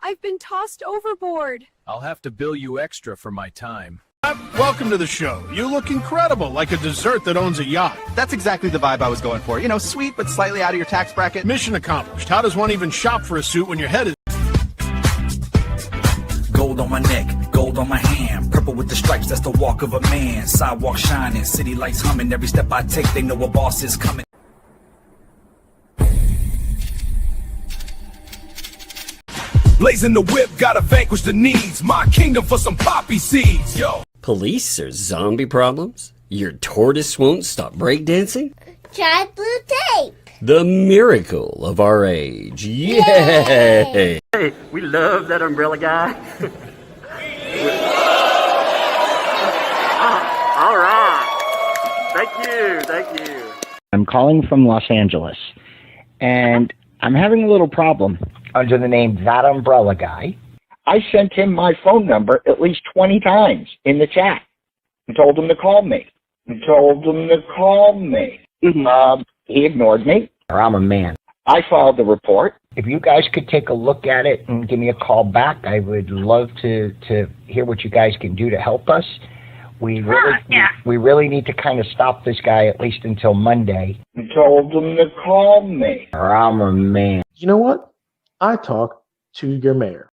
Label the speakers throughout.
Speaker 1: I've been tossed overboard.
Speaker 2: I'll have to bill you extra for my time.
Speaker 3: Welcome to the show. You look incredible, like a dessert that owns a yacht.
Speaker 4: That's exactly the vibe I was going for. You know, sweet but slightly out of your tax bracket.
Speaker 3: Mission accomplished. How does one even shop for a suit when your head is...
Speaker 5: Gold on my neck, gold on my hand, purple with the stripes, that's the walk of a man. Sidewalk shining, city lights humming, every step I take they know a boss is coming. Blazing the whip, gotta vanquish the needs. My kingdom for some poppy seeds, yo.
Speaker 6: Police or zombie problems? Your tortoise won't stop breakdancing?
Speaker 7: Try blue tape.
Speaker 6: The miracle of our age. Yay!
Speaker 8: Hey, we love that umbrella guy. All right. Thank you.
Speaker 9: I'm calling from Los Angeles, and I'm having a little problem. Under the name ThATuMBRELLAgUY, I sent him my phone number at least 20 times in the chat and told him to call me. He ignored me, or I'm a man. I filed the report. If you guys could take a look at it and give me a call back, I would love to hear what you guys can do to help us. We really need to kind of stop this guy at least until Monday. I told him to call me, or I'm a man.
Speaker 10: You know what? I talk to your mayor.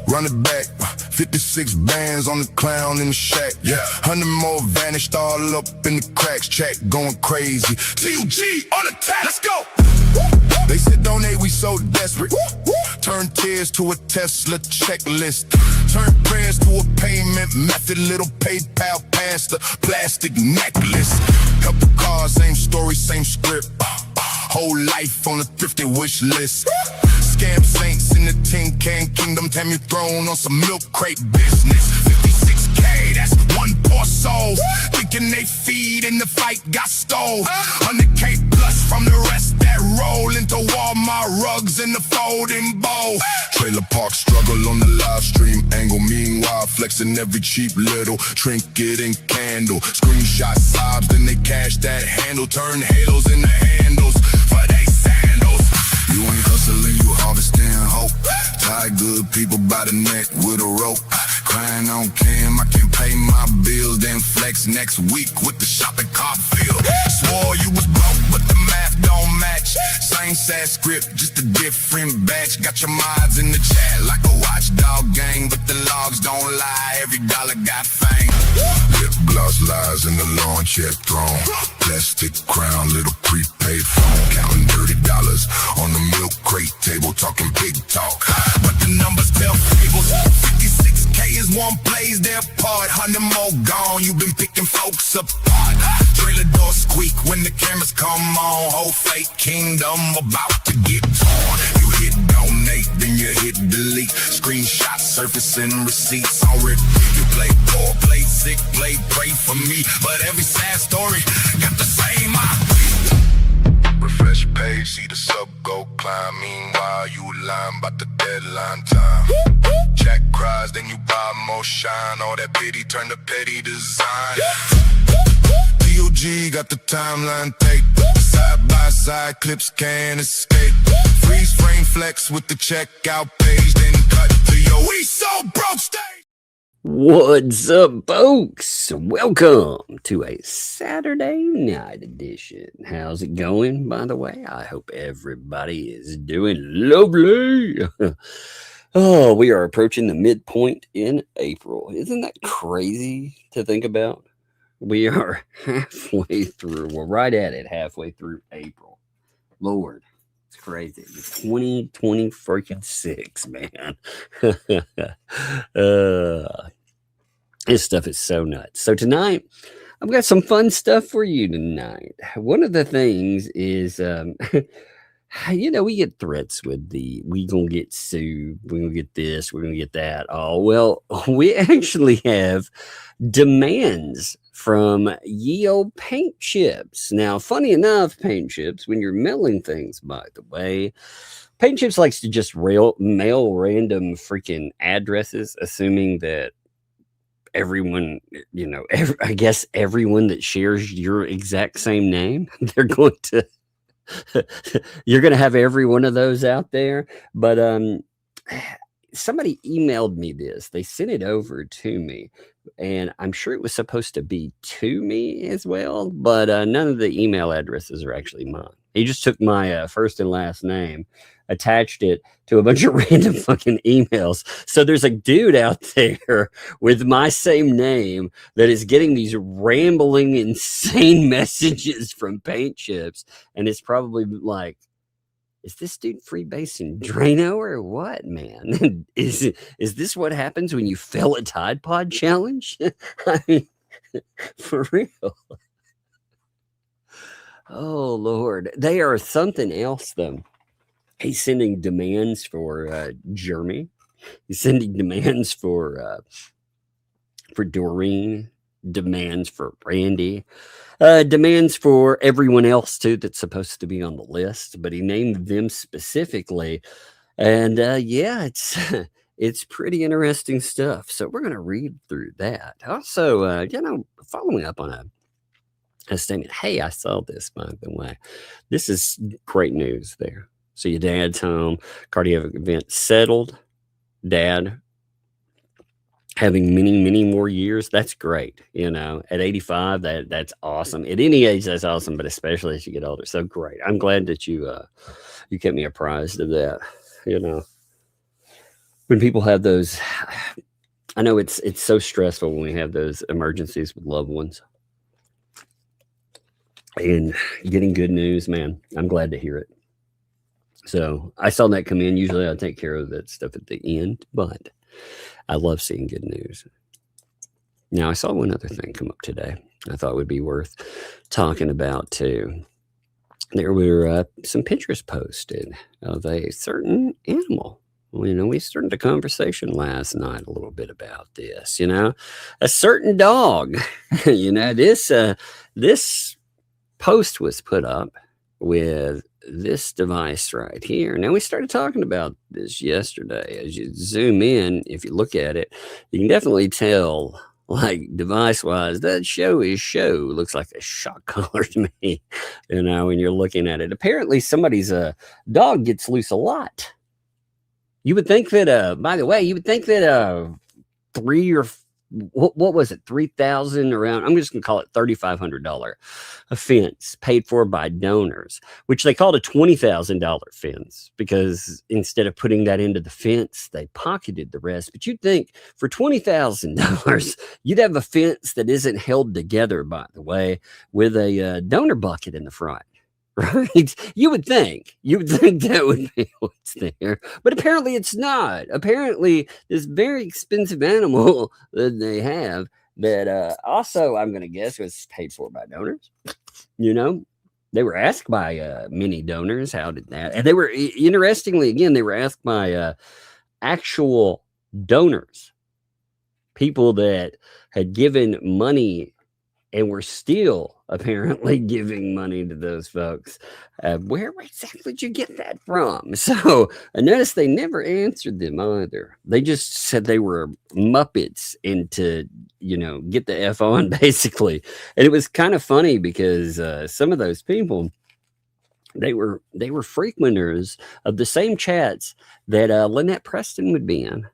Speaker 11: Run it back, 56 bands on the clown in the shack. Yeah, 100 more vanished all up in the cracks. Chat going crazy. TUG on attack, let's go. They said donate, we so desperate. Turn tears to a Tesla checklist. Turn prayers to a payment method. Little PayPal past the plastic necklace. Couple cars, same story, same script. Whole life on a thrifty wish list. Scam saints in the tin can kingdom. Time you thrown on some milk crate business. 56K, that's one poor soul. Thinking they feed in the fight got stole. 100K plus from the rest that roll into Walmart rugs in the folding bowl. Trailer park struggle on the live stream angle. Meanwhile flexing every cheap little trinket and candle. Screenshot sobs, then they cash that handle. Turn halos into handles for they sandals. You ain't hustling, you harvesting hope. Tie good people by the neck with a rope. Crying on cam, I can't pay my bills. Then flex next week with the shopping cart field. Swore you was broke, but the math don't match. Same sad script, just a different batch. Got your mods in the chat like a watchdog gang, but the logs don't lie. Every dollar got fame. Lip gloss lies in the lawn check throne. Plastic crown, little prepaid phone. Counting $30 on the milk crate table, talking big talk, but the numbers tell fables. 56K is one plays their part. 100 more gone, you've been picking folks apart. Trailer door squeak when the cameras come on. Whole fake kingdom about to get torn. You hit donate, then you hit delete. Screenshots surfacing receipts on repeat. You play poor, play sick, play pray for me, but every sad story got the same IP. Refresh page, see the sub go climb. Meanwhile, you lying about the deadline time. Jack cries, then you buy more shine. All that pity turn to petty design. TUG got the timeline tape. Side by side clips can't escape. Freeze frame flex with the checkout page. Then cut to your we so broke stage.
Speaker 6: What's up, folks? Welcome to a Saturday night edition. How's it going, by the way? I hope everybody is doing lovely. Oh, we are approaching the midpoint in April. Isn't that crazy to think about? We are halfway through. We're right at it, halfway through April. Lord, it's crazy. It's 2020 freaking 6, man. This stuff is so nuts. So tonight, I've got some fun stuff for you tonight. One of the things is, we get threats with we gonna get sued, we're gonna get this, we're gonna get that. Oh, well, we actually have demands from ye old paint chips. Now, funny enough, paint chips, when you're mailing things, by the way, paint chips likes to just mail random freaking addresses, assuming that everyone, I guess everyone that shares your exact same name, you're going to have every one of those out there. But somebody emailed me this. They sent it over to me, and I'm sure it was supposed to be to me as well, but none of the email addresses are actually mine. He just took my first and last name, attached it to a bunch of random fucking emails. So there's a dude out there with my same name that is getting these rambling, insane messages from paint chips. And it's probably like, is this dude freebasing Drano or what, man? Is this what happens when you fail a Tide Pod challenge? I mean, for real. Oh, Lord. They are something else, though. He's sending demands for Jeremy. He's sending demands for Doreen, demands for Randy, demands for everyone else, too, that's supposed to be on the list. But he named them specifically. And, it's pretty interesting stuff. So we're going to read through that. Also, following up on a statement. Hey, I saw this, by the way. This is great news there. So your dad's home, cardiac event settled, dad having many, many more years. That's great. At 85, that's awesome. At any age, that's awesome, but especially as you get older. So great. I'm glad that you kept me apprised of that. When people have those, I know it's so stressful when we have those emergencies with loved ones. And getting good news, man, I'm glad to hear it. So I saw that come in. Usually I take care of that stuff at the end, but I love seeing good news. Now, I saw one other thing come up today I thought would be worth talking about too. There were some pictures posted of a certain animal. We started a conversation last night a little bit about this, a certain dog. This post was put up with this device right here. Now, we started talking about this yesterday. As you zoom in, if you look at it, you can definitely tell, like, device-wise, that looks like a shock collar to me, when you're looking at it. Apparently, somebody's dog gets loose a lot. You would think that, by the way, 3 or what was it? 3,000 around. I'm just going to call it $3,500 offense paid for by donors, which they called a $20,000 fence because instead of putting that into the fence, they pocketed the rest. But you'd think for $20,000, you'd have a fence that isn't held together, by the way, with a donor bucket in the front. Right? You would think that would be what's there, but apparently it's not. Apparently, this very expensive animal that they have that also, I'm going to guess, was paid for by donors. They were asked by many donors. How did that? And they were, interestingly, again, they were asked by actual donors, people that had given money and we're still apparently giving money to those folks. Where exactly did you get that from? So I noticed they never answered them either. They just said they were Muppets and to, get the F on, basically. And it was kind of funny because some of those people, they were frequenters of the same chats that Lynette Preston would be in.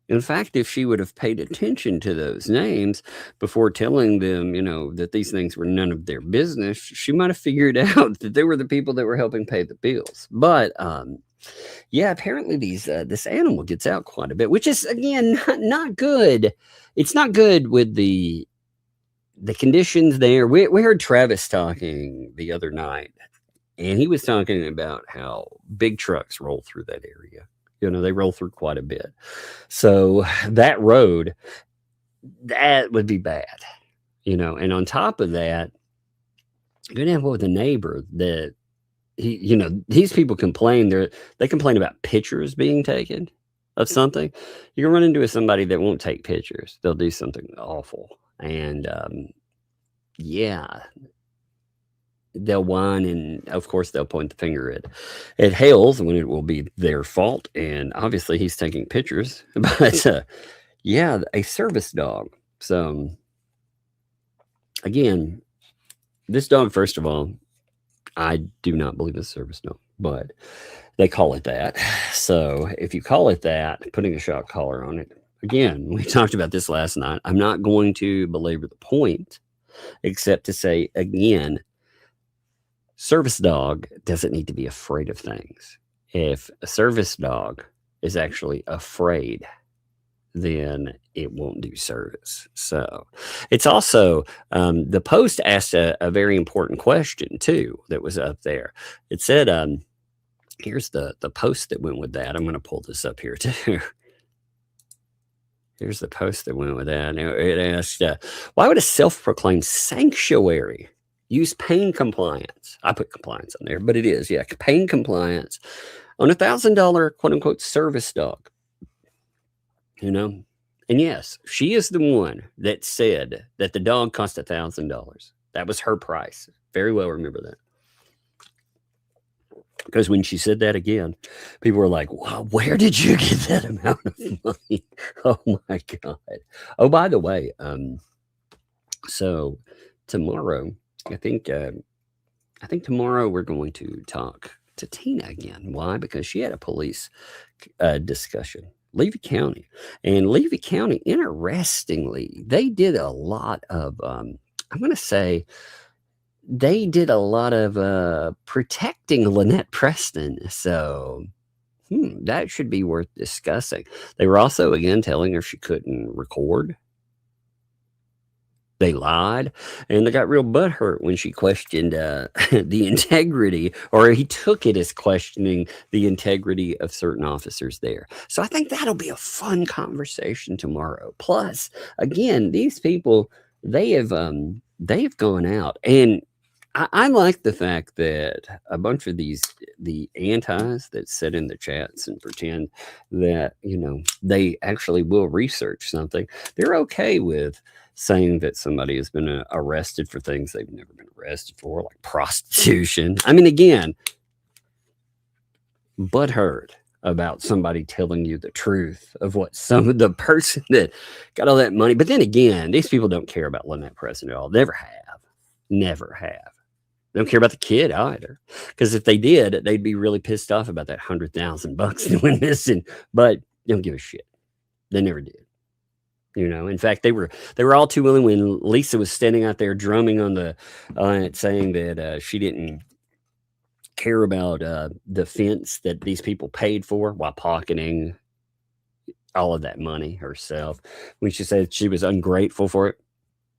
Speaker 6: In fact, if she would have paid attention to those names before telling them, that these things were none of their business, she might have figured out that they were the people that were helping pay the bills. But yeah, apparently this animal gets out quite a bit, which is again not good. It's not good with the conditions there. We heard Travis talking the other night, and he was talking about how big trucks roll through that area. They roll through quite a bit. So that road, that would be bad, and on top of that, you're going to have with a neighbor that these people complain. They complain about pictures being taken of something. You're going to run into somebody that won't take pictures. They'll do something awful. And yeah, they'll whine, and of course they'll point the finger at Hales when it will be their fault. And obviously he's taking pictures, but yeah, a service dog. So again, this dog, first of all, I do not believe it's a service dog, but they call it that. So if you call it that, putting a shock collar on it, again, we talked about this last night. I'm not going to belabor the point, except to say, again, service dog doesn't need to be afraid of things. If a service dog is actually afraid, then it won't do service. So it's also, the post asked a very important question too, that was up there. It said, here's the post that went with that. I'm going to pull this up here too. Here's the post that went with that. It asked, why would a self-proclaimed sanctuary use pain compliance? I put compliance on there, but it is, yeah, pain compliance on $1,000 quote unquote service dog. And yes, she is the one that said that the dog cost $1,000. That was her price. Very well remember that. Because when she said that again, people were like, wow, where did you get that amount of money? Oh my God. Oh, by the way, so tomorrow, I think tomorrow we're going to talk to Tina again. Why? Because she had a police discussion. Levy County. And Levy County, interestingly, they did a lot of, I'm going to say, they did a lot of protecting Lynette Preston. So that should be worth discussing. They were also, again, telling her she couldn't record. They lied, and they got real butthurt when she questioned the integrity, or he took it as questioning the integrity of certain officers there. So I think that'll be a fun conversation tomorrow. Plus, again, these people, they've gone out, and I like the fact that a bunch of the antis that sit in the chats and pretend that, they actually will research something. They're okay with saying that somebody has been arrested for things they've never been arrested for, like prostitution. I mean, again, butthurt about somebody telling you the truth of what some of the person that got all that money. But then again, these people don't care about Lynette Preston at all. Never have. Never have. They don't care about the kid either. Because if they did, they'd be really pissed off about that $100,000 that went missing. But they don't give a shit. They never did. In fact, they were all too willing when Lisa was standing out there drumming on it, saying that she didn't care about the fence that these people paid for while pocketing all of that money herself. When she said she was ungrateful for it,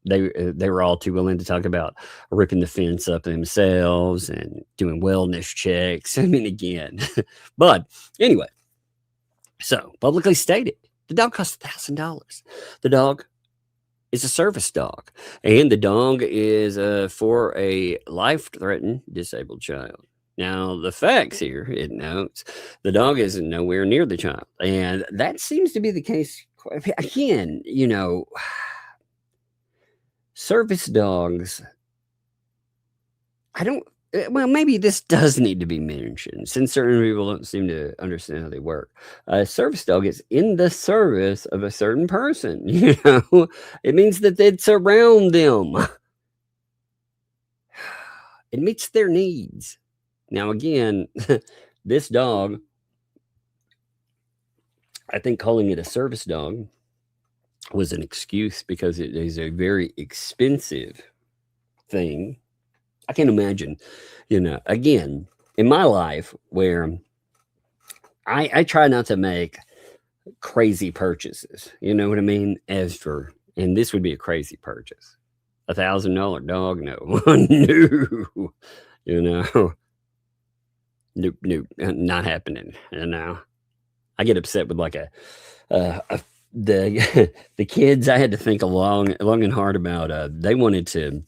Speaker 6: they were all too willing to talk about ripping the fence up themselves and doing wellness checks. I mean, again, but anyway, so publicly stated. The dog costs $1,000. The dog is a service dog, and the dog is for a life-threatened disabled child. Now, the facts here, it notes, the dog isn't nowhere near the child, and that seems to be the case. Again, service dogs, well, maybe this does need to be mentioned, since certain people don't seem to understand how they work. A service dog is in the service of a certain person. It means that it's around them. It meets their needs. Now, again, this dog I think calling it a service dog was an excuse because it is a very expensive thing. I can imagine, again, in my life where I try not to make crazy purchases. You know what I mean? And this would be a crazy purchase. $1,000 dog? No, no, nope, not happening. I get upset with like the kids. I had to think long and hard about. They wanted to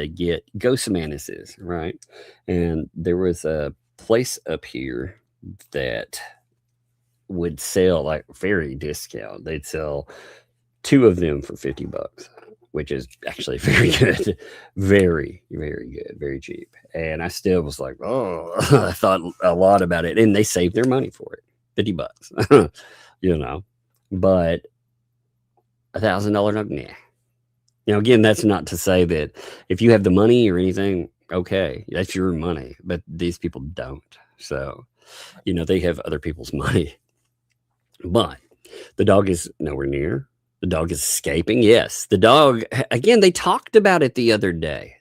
Speaker 6: get ghost manises, right? And there was a place up here that would sell like very discount. They'd sell 2 of them for $50, which is actually very good. Very, very good, very cheap. And I still was like, oh, I thought a lot about it. And they saved their money for it. $50, but $1,000 dog, nah. Again, that's not to say that if you have the money or anything, okay, that's your money, but these people don't. So, they have other people's money. But the dog is nowhere near. The dog is escaping. Yes, the dog, again, they talked about it the other day.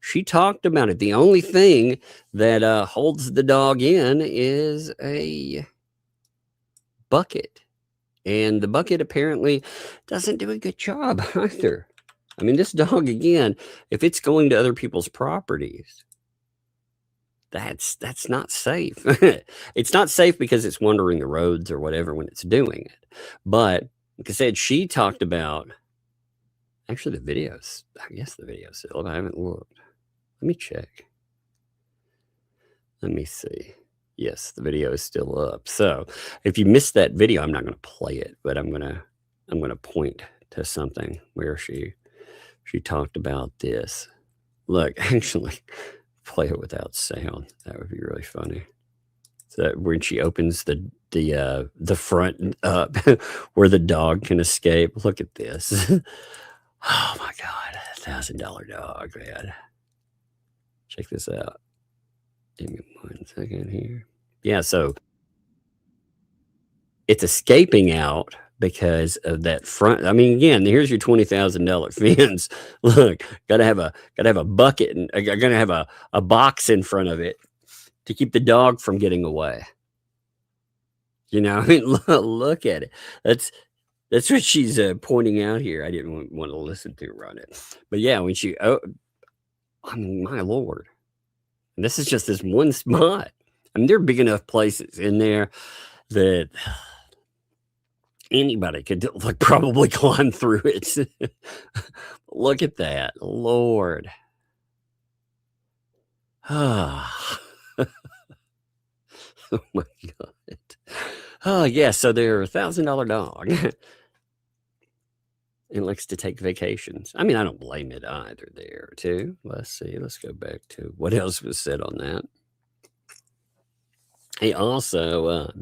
Speaker 6: She talked about it. The only thing that holds the dog in is a bucket. And the bucket apparently doesn't do a good job either. I mean, this dog, again, if it's going to other people's properties, that's not safe. It's not safe because it's wandering the roads or whatever when it's doing it. But like I said, she talked about, actually the videos, I guess the video's still up. I haven't looked. Let me check. Let me see. Yes, the video is still up. So if you missed that video, I'm not going to play it, but I'm going to point to something where she talked about this. Look, actually, play it without sound. That would be really funny. So when she opens the front up where the dog can escape. Look at this. Oh my God, $1,000 dog, man. Check this out. Give me 1 second here. Yeah, so it's escaping out because of that front. I mean, again, here's your $20,000 fence. Look, gotta have a bucket and gotta have a box in front of it to keep the dog from getting away. I mean, look at it. That's what she's pointing out here. I didn't want to listen to her on it, but yeah, when I mean, my Lord. And this is just this one spot. I mean, there are big enough places in there that anybody could probably climb through it. Look at that, Lord. Oh my God. Oh yeah, so they're $1,000 dog. And likes to take vacations. I mean, I don't blame it either there, too. Let's see. Let's go back to what else was said on that. He also,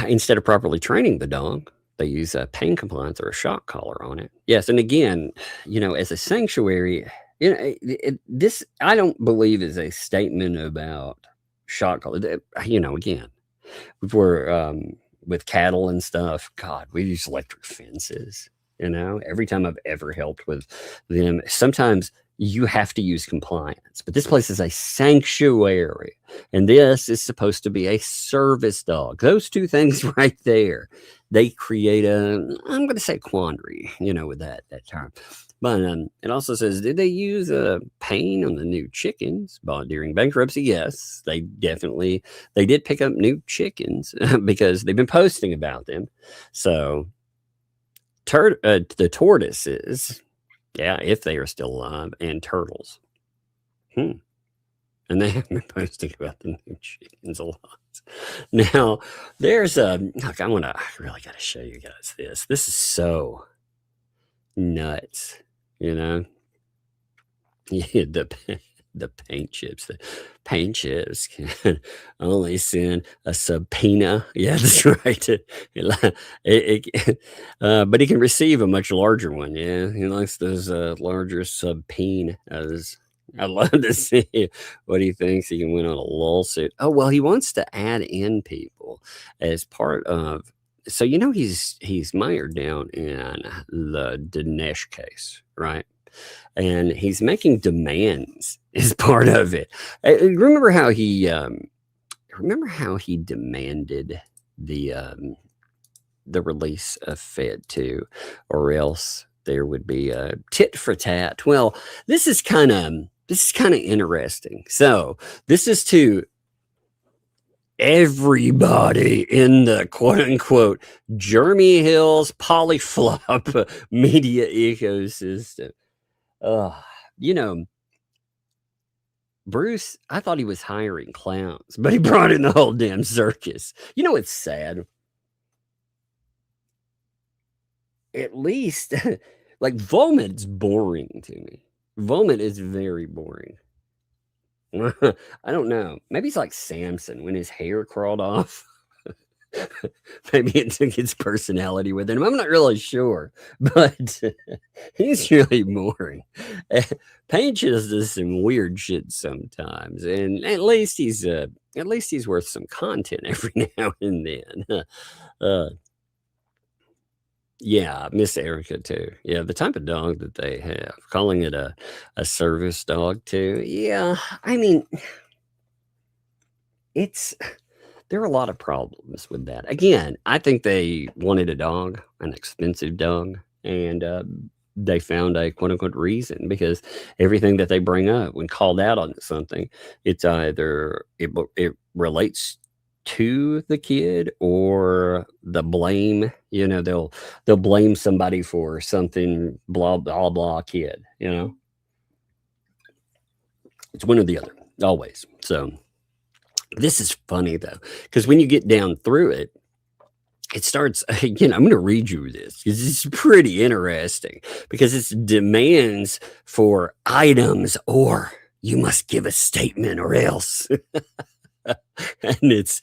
Speaker 6: instead of properly training the dog, they use a pain compliance or a shock collar on it. Yes, and again, as a sanctuary, this I don't believe is a statement about shock collar. Again, we're with cattle and stuff, God, we use electric fences, every time I've ever helped with them. Sometimes you have to use compliance, but this place is a sanctuary and this is supposed to be a service dog. Those two things right there, they create I'm going to say quandary, with that term. But it also says, did they use a pain on the new chickens bought during bankruptcy? Yes, they did pick up new chickens because they've been posting about them. So the tortoises, yeah, if they are still alive, and turtles. And they have been posting about the new chickens a lot. Now, there's look, I really got to show you guys this. This is so nuts. Yeah, the paint chips. The paint chips can only send a subpoena. Yeah, that's right. But he can receive a much larger one. Yeah, he likes those larger subpoenas. I'd love to see what he thinks. He can win on a lawsuit. Oh, well, he wants to add in people. article as part of. So he's mired down in the Dinesh case, right? And he's making demands as part of it. Remember how he demanded the release of Fed 2, or else there would be a tit for tat. Well, this is kind of interesting. So this is to everybody in the quote unquote Jeremy Hill's polyflop media ecosystem. Bruce, I thought he was hiring clowns, but he brought in the whole damn circus. It's sad. At least, like, Vomit's boring to me. Vomit is very boring. I don't know. Maybe it's like Samson when his hair crawled off. Maybe it took his personality with him. I'm not really sure, but he's really boring. Paige does some weird shit sometimes, and at least he's worth some content every now and then. Yeah, Miss Erica too. Yeah, the type of dog that they have, calling it a service dog too. Yeah, I mean, there are a lot of problems with that. Again, I think they wanted a dog, an expensive dog, and they found a quote unquote reason, because everything that they bring up when called out on something, it's either it relates to the kid or the blame. They'll blame somebody for something, blah blah blah kid. It's one or the other, always. So this is funny though, because when you get down through it, it starts again. I'm going to read you this because it's pretty interesting, because it's demands for items, or you must give a statement or else. And it's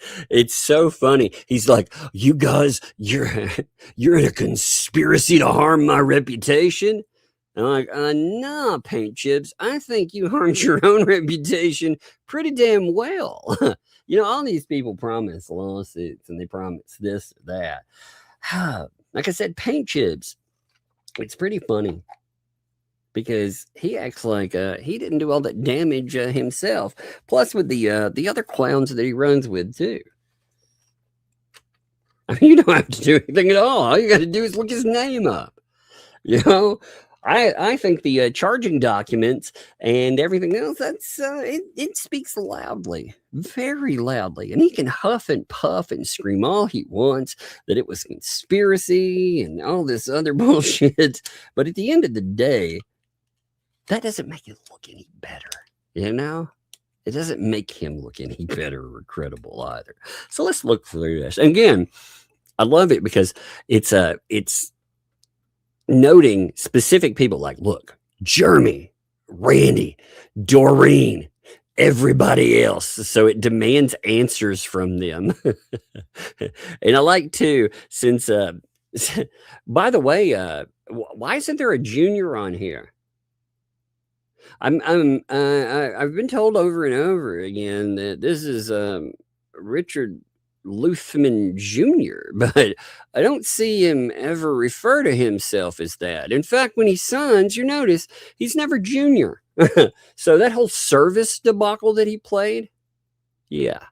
Speaker 6: so funny. He's like, you guys, you're in a conspiracy to harm my reputation. I'm like, nah, Paint Chips. I think you harmed your own reputation pretty damn well. All these people promise lawsuits and they promise this or that. Like I said, Paint Chips, it's pretty funny, because he acts like he didn't do all that damage himself. Plus, with the other clowns that he runs with too. I mean, you don't have to do anything at all. All you got to do is look his name up. I think the charging documents and everything else, that's it speaks loudly, very loudly, and he can huff and puff and scream all he wants that it was conspiracy and all this other bullshit. But at the end of the day, that doesn't make it look any better, It doesn't make him look any better or credible either. So let's look through this. And again, I love it because it's noting specific people, like, look, Jeremy, Randy, Doreen, everybody else. So it demands answers from them. And I like too, since by the way, why isn't there a junior on here? I've been told over and over again that this is Richard Luthman Jr., but I don't see him ever refer to himself as that. In fact, when he signs, you notice he's never junior. So that whole service debacle that he played, yeah,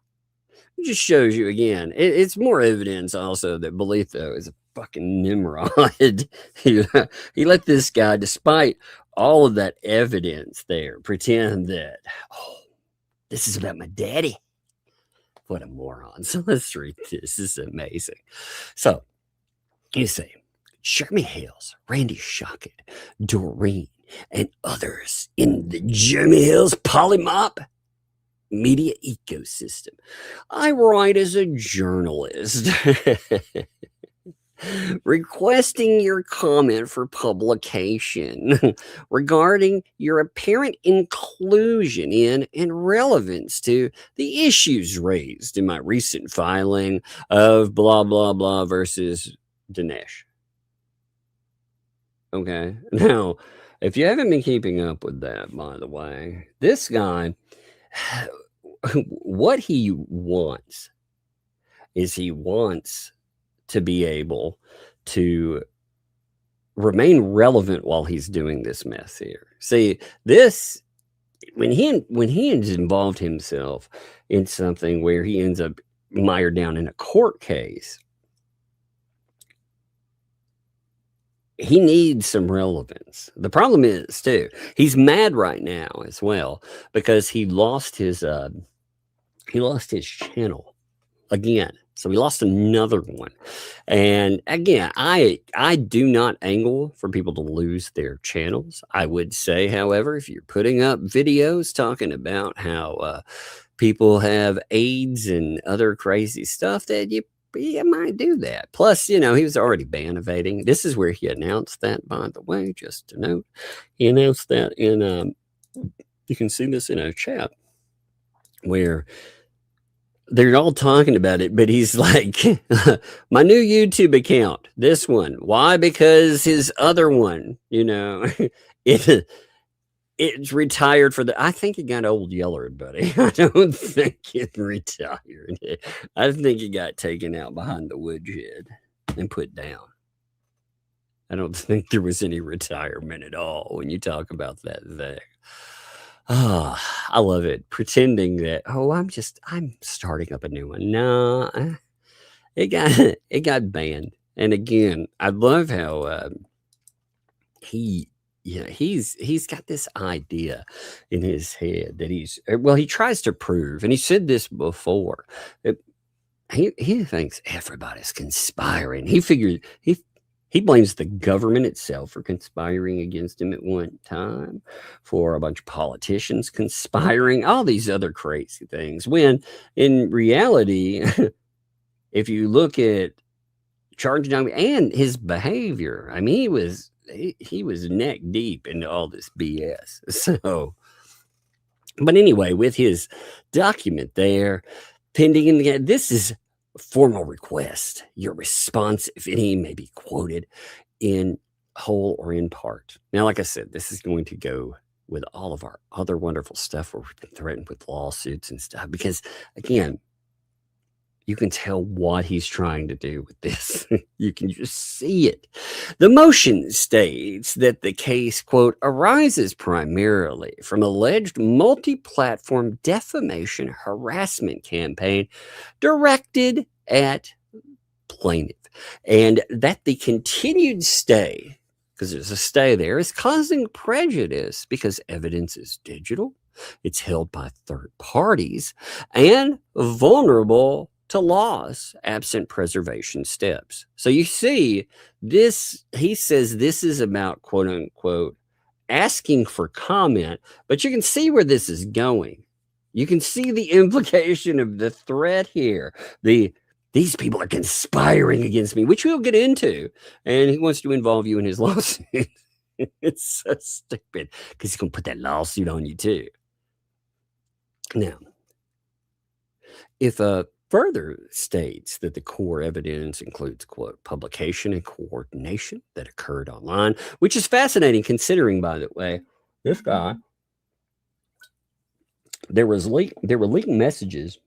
Speaker 6: it just shows you again. It's more evidence also that Bolitho is a fucking Nimrod. He let this guy, despite all of that evidence there, pretend that, oh, this is about my daddy. What a moron. So let's read this. This is amazing. So you see, Jeremy Hales, Randy Shockett, Doreen, and others in the Jeremy Hales polymop media ecosystem. I write as a journalist. Requesting your comment for publication regarding your apparent inclusion in and relevance to the issues raised in my recent filing of blah, blah, blah versus Dinesh. Okay. Now, if you haven't been keeping up with that, by the way, this guy, what he wants is he wants to be able to remain relevant while he's doing this mess here. See, this when he has involved himself in something where he ends up mired down in a court case, he needs some relevance. The problem is too, he's mad right now as well because he lost his channel again. So he lost another one. And again, I do not angle for people to lose their channels. I would say, however, if you're putting up videos talking about how people have AIDS and other crazy stuff, that you might do that. Plus, he was already bannovating. This is where he announced that, by the way, just to note. He announced that in, you can see this in a chat where they're all talking about it, but he's like, my new YouTube account, this one. Why? Because his other one, it's retired for I think it got old yeller, buddy. I don't think it retired. I think it got taken out behind the woodshed and put down. I don't think there was any retirement at all when you talk about that thing. Oh, I love it. Pretending that, I'm starting up a new one. No, it got banned. And again, I love how he's got this idea in his head that he tries to prove, and he said this before, he thinks everybody's conspiring. He figured he blames the government itself for conspiring against him at one time, for a bunch of politicians conspiring, all these other crazy things. When in reality, if you look at charging him and his behavior, I mean, he was neck deep into all this BS. So, but anyway, with his document there pending in the, this is formal request. Your response, if any, may be quoted in whole or in part. Now, like I said, this is going to go with all of our other wonderful stuff where we've been threatened with lawsuits and stuff, because again, you can tell what he's trying to do with this. You can just see it. The motion states that the case, quote, arises primarily from alleged multi-platform defamation harassment campaign directed at plaintiff, and that the continued stay, because there's a stay there, is causing prejudice because evidence is digital, it's held by third parties, and vulnerable to loss absent preservation steps. So you see this, he says this is about, quote unquote, asking for comment, but you can see where this is going. You can see the implication of the threat here. These people are conspiring against me, which we'll get into, and he wants to involve you in his lawsuit. It's so stupid because he's going to put that lawsuit on you too. Now, if further states that the core evidence includes, quote, publication and coordination that occurred online, which is fascinating considering, by the way, this guy, there were leaked messages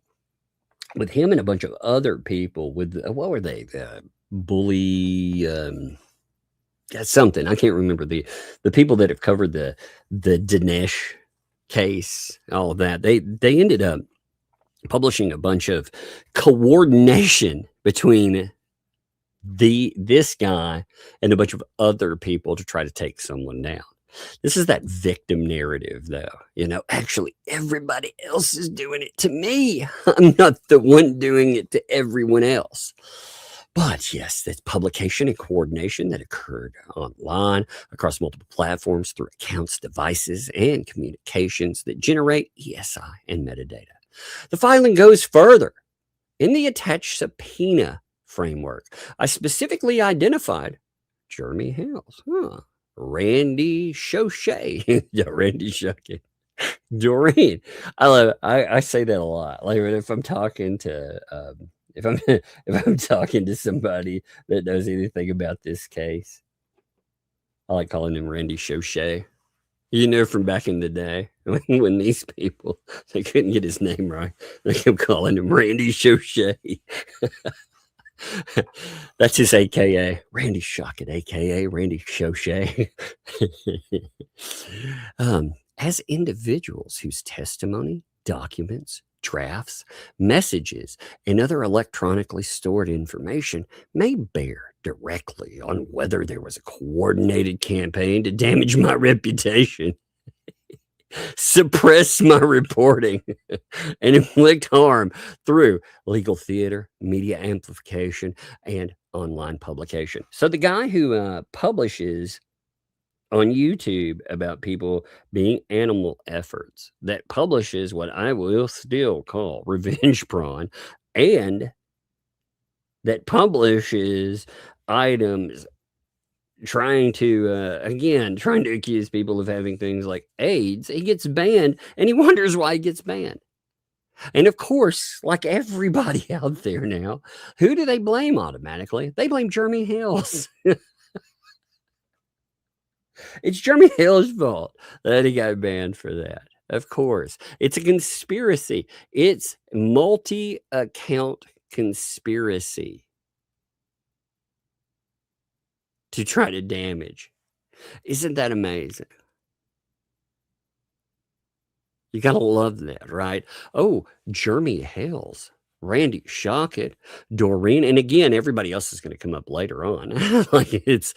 Speaker 6: with him and a bunch of other people with, what were they? Bully, something. I can't remember the people that have covered the Dinesh case, all of that. They ended up publishing a bunch of coordination between this guy and a bunch of other people to try to take someone down. This is that victim narrative, though. Actually, everybody else is doing it to me. I'm not the one doing it to everyone else. But yes, that's publication and coordination that occurred online across multiple platforms through accounts, devices, and communications that generate ESI and metadata. The filing goes further. In the attached subpoena framework, I specifically identified Jeremy Hales, Randy Shochet, Randy Shochet, Doreen. I love it. I say that a lot. Like if I'm talking to if I'm talking to somebody that knows anything about this case, I like calling him Randy Shochet. You know, from back in the day when these people, they couldn't get his name right. They kept calling him Randy Shochet. That's his AKA, Randy Shockett, AKA Randy Shochet. As individuals whose testimony, documents, drafts, messages, and other electronically stored information may bear directly on whether there was a coordinated campaign to damage my reputation, suppress my reporting, and inflict harm through legal theater, media amplification, and online publication. So the guy who publishes on YouTube about people being animal efforts, that publishes what I will still call revenge porn, and that publishes items trying to accuse people of having things like AIDS, he gets banned, and he wonders why he gets banned. And of course, like everybody out there now, who do they blame automatically? They blame Jeremy Hales. It's Jeremy Hale's fault that he got banned for that. Of course, it's a conspiracy. It's multi-account conspiracy to try to damage. Isn't that amazing? You gotta love that, right? Oh, Jeremy Hales, Randy Shockett, Doreen, and again, everybody else is going to come up later on. Like it's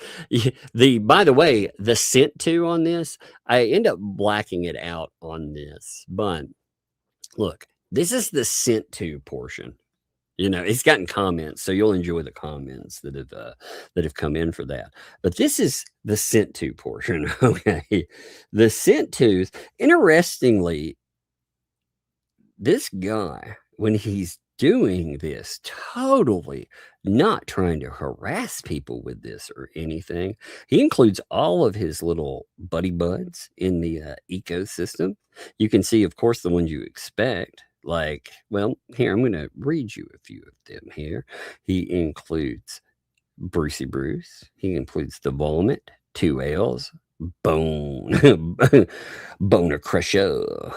Speaker 6: by the way, the sent to on this, I end up blacking it out on this, but look, this is the sent to portion. You know, it's gotten comments, so you'll enjoy the comments that have come in for that. But this is the sent to portion. Okay, the sent to. Interestingly, this guy, when he's doing this, totally not trying to harass people with this or anything. He includes all of his little buddy buds in the ecosystem. You can see, of course, the ones you expect. Like, well, here, I'm going to read you a few of them here. He includes Brucey Bruce. He includes the Vomit, 2 L's, Bone, Boner Crusher.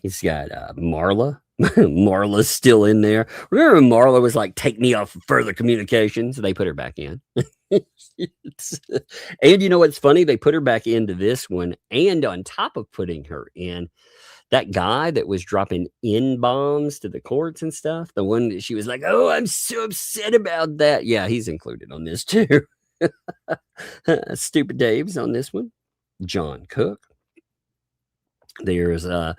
Speaker 6: He's got Marla. Marla's still in there. Remember when Marla was like, take me off further communications? They put her back in. And you know what's funny? They put her back into this one. And on top of putting her in, that guy that was dropping N-bombs to the courts and stuff, the one that she was like, oh, I'm so upset about that. Yeah, he's included on this too. Stupid Dave's on this one. John Cook. There's at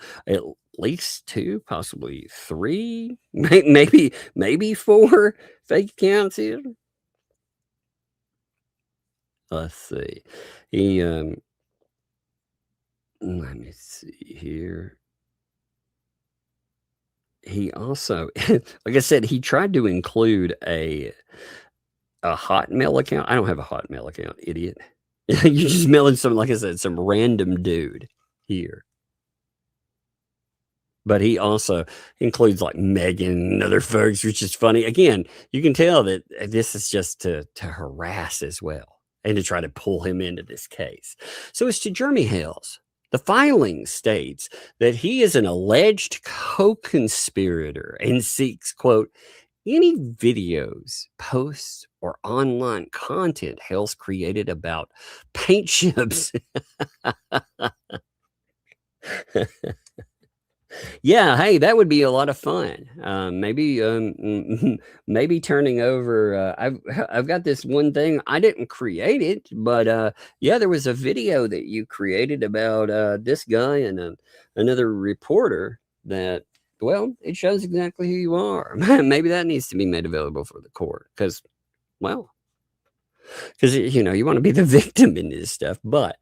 Speaker 6: least 2, possibly 3, maybe 4 fake accounts here. Let's see. He let me see here. He also, like I said, he tried to include a Hotmail account. I don't have a Hotmail account, idiot. You're just mailing some, like I said, some random dude here. But he also includes like Megan and other folks, which is funny. Again, you can tell that this is just to harass as well and to try to pull him into this case. So as to Jeremy Hales, the filing states that he is an alleged co-conspirator and seeks, quote, any videos, posts, or online content Hales created about paint chips. Yeah, hey, that would be a lot of fun. Maybe turning over. I've got this one thing. I didn't create it, but yeah, there was a video that you created about this guy and another reporter that. Well, it shows exactly who you are. Maybe that needs to be made available for the court because, well, because you know you want to be the victim in this stuff, but.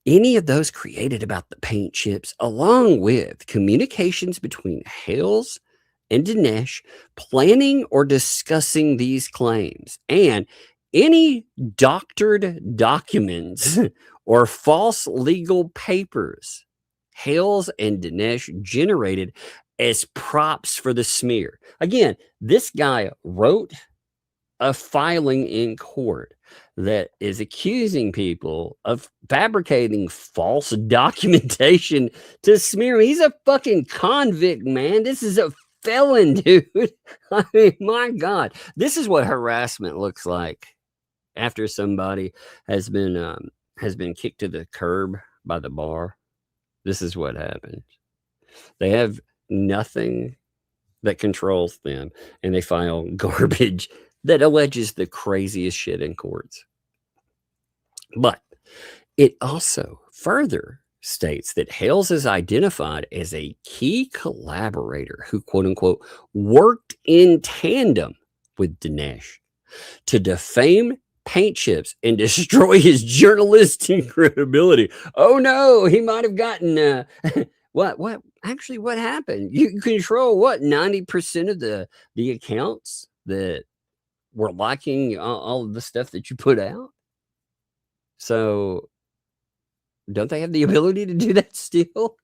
Speaker 6: Any of those created about the paint chips, along with communications between Hales and Dinesh, planning or discussing these claims, and any doctored documents or false legal papers Hales and Dinesh generated as props for the smear. Again, this guy wrote a filing in court that is accusing people of fabricating false documentation to smear him. He's a fucking convict, man. This is a felon, dude. I mean, my God, this is what harassment looks like after somebody has been kicked to the curb by the bar. This is what happens. They have nothing that controls them, and they file garbage that alleges the craziest shit in courts. But it also further states that Hales is identified as a key collaborator who, quote unquote, worked in tandem with Dinesh to defame, paint chips, and destroy his journalistic credibility. Oh no, he might have gotten what actually what happened? You control what 90% of the accounts that were liking all of the stuff that you put out. So don't they have the ability to do that still?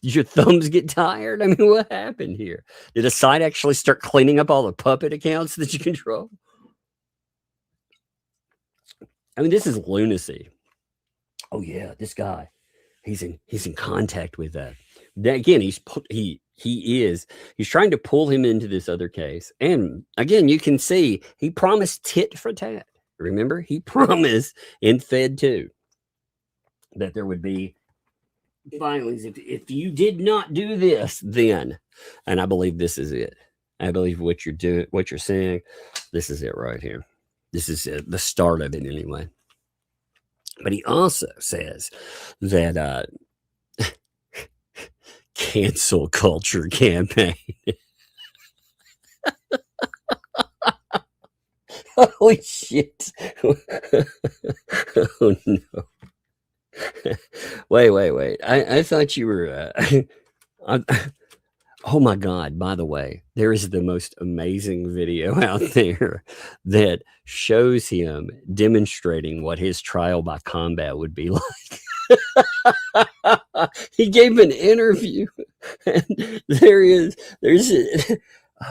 Speaker 6: Did your thumbs get tired? I mean, what happened here? Did a site actually start cleaning up all the puppet accounts that you control? I mean, this is lunacy. Oh yeah, this guy, he's in contact with that. Again, he's trying to pull him into this other case. And again, you can see he promised tit for tat. Remember, he promised in ThATuMBRELLA that there would be filings if you did not do this, then. And I believe this is it. I believe what you're doing, what you're saying, this is it right here. This is the start of it anyway. But he also says that cancel culture campaign. Holy shit. Oh no. Wait. I thought you were oh my God, by the way, there is the most amazing video out there that shows him demonstrating what his trial by combat would be like. He gave an interview and there's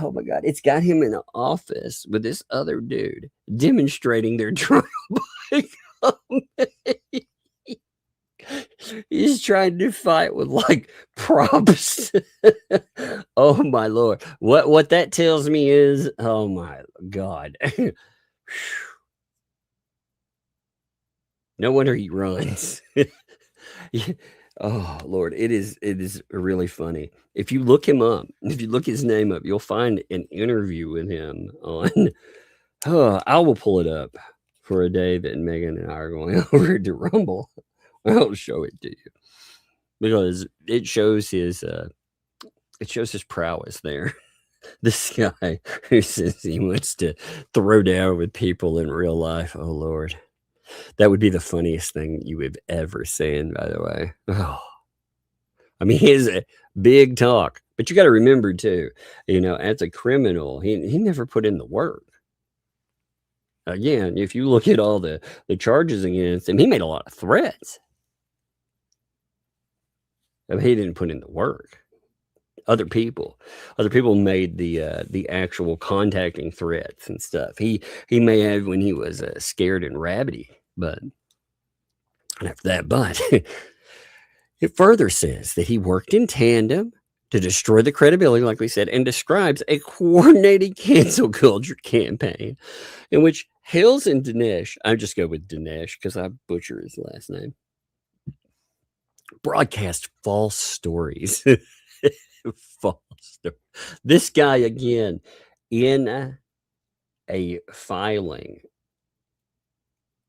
Speaker 6: oh my God, it's got him in an office with this other dude demonstrating their trial by combat. He's trying to fight with like props. Oh my Lord. What that tells me is, oh my God. No wonder he runs. Oh Lord, it is really funny. If you look him up, if you look his name up, you'll find an interview with him on I will pull it up for a day that Megan and I are going over to Rumble. I'll show it to you because it shows his prowess there. This guy who says he wants to throw down with people in real life. Oh Lord, that would be the funniest thing you have ever seen, by the way. Oh, I mean, he has a big talk, but you got to remember too, as a criminal, he never put in the work. Again, if you look at all the charges against him, he made a lot of threats. I mean, he didn't put in the work. Other people made the actual contacting threats and stuff. He may have when he was scared and rabbity, but after that, but it further says that he worked in tandem to destroy the credibility, like we said, and describes a coordinated cancel culture campaign in which Hales and Dinesh, I just go with Dinesh because I butcher his last name, broadcast false stories. False story. This guy, again, in a filing,